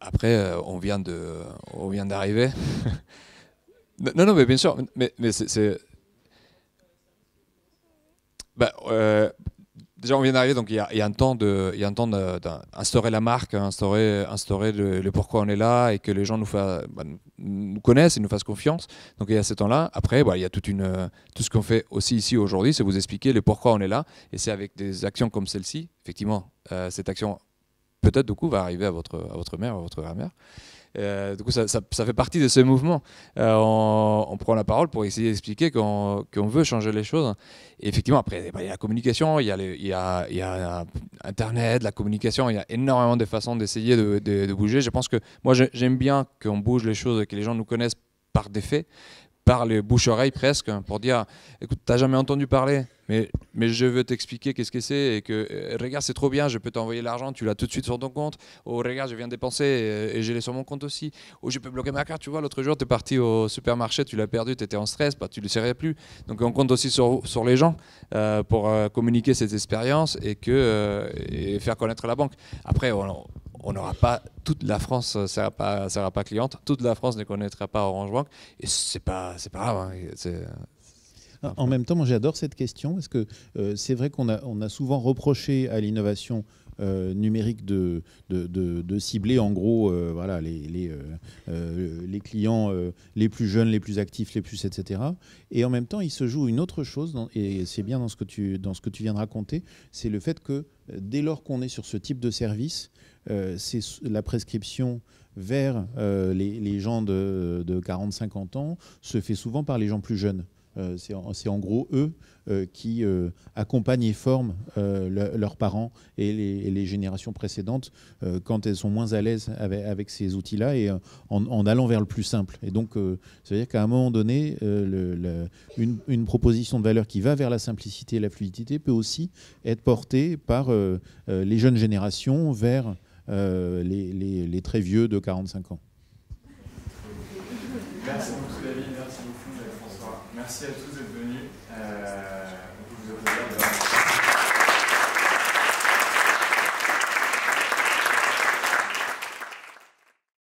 Après, on vient d'arriver. Non, mais bien sûr. Mais c'est... Déjà, on vient d'arriver, donc il y a un temps d'instaurer la marque, instaurer le pourquoi on est là et que les gens nous connaissent et nous fassent confiance. Donc il y a ce temps-là. Après, il y a tout ce qu'on fait aussi ici aujourd'hui, c'est vous expliquer le pourquoi on est là. Et c'est avec des actions comme celle-ci, effectivement, cette action peut-être du coup va arriver à votre mère, à votre grand-mère. Du coup, ça fait partie de ce mouvement. On prend la parole pour essayer d'expliquer qu'on veut changer les choses. Et effectivement, après, il y a la communication, il y a Internet, la communication, il y a énormément de façons d'essayer de bouger. Je pense que moi, j'aime bien qu'on bouge les choses et que les gens nous connaissent par des faits, par les bouche-oreille presque, pour dire écoute, t'as jamais entendu parler, mais je veux t'expliquer qu'est-ce que c'est et que regarde, c'est trop bien, je peux t'envoyer l'argent, tu l'as tout de suite sur ton compte. Oh, regarde, je viens de dépenser et je l'ai sur mon compte aussi. Oh, je peux bloquer ma carte, tu vois, l'autre jour, tu es parti au supermarché, tu l'as perdu, tu étais en stress, tu ne le savais plus. Donc on compte aussi sur les gens pour communiquer cette expérience et faire connaître la banque. Après, on n'aura pas toute la France ne sera pas cliente, toute la France ne connaîtra pas Orange Bank et c'est pas grave. En même temps, moi j'adore cette question parce que c'est vrai qu'on a souvent reproché à l'innovation numérique de cibler en gros voilà, les clients les plus jeunes, les plus actifs, les plus etc. Et en même temps, il se joue une autre chose, et c'est bien dans ce que tu viens de raconter, c'est le fait que dès lors qu'on est sur ce type de service, c'est la prescription vers les gens de 40-50 ans se fait souvent par les gens plus jeunes. C'est en gros eux qui accompagnent et forment leurs parents et les générations précédentes quand elles sont moins à l'aise avec ces outils-là et en allant vers le plus simple. Et donc, ça veut dire qu'à un moment donné, une proposition de valeur qui va vers la simplicité et la fluidité peut aussi être portée par les jeunes générations vers les très vieux de 45 ans. Merci beaucoup David, merci beaucoup François. Merci à tous d'être venus. On peut vous applaudir.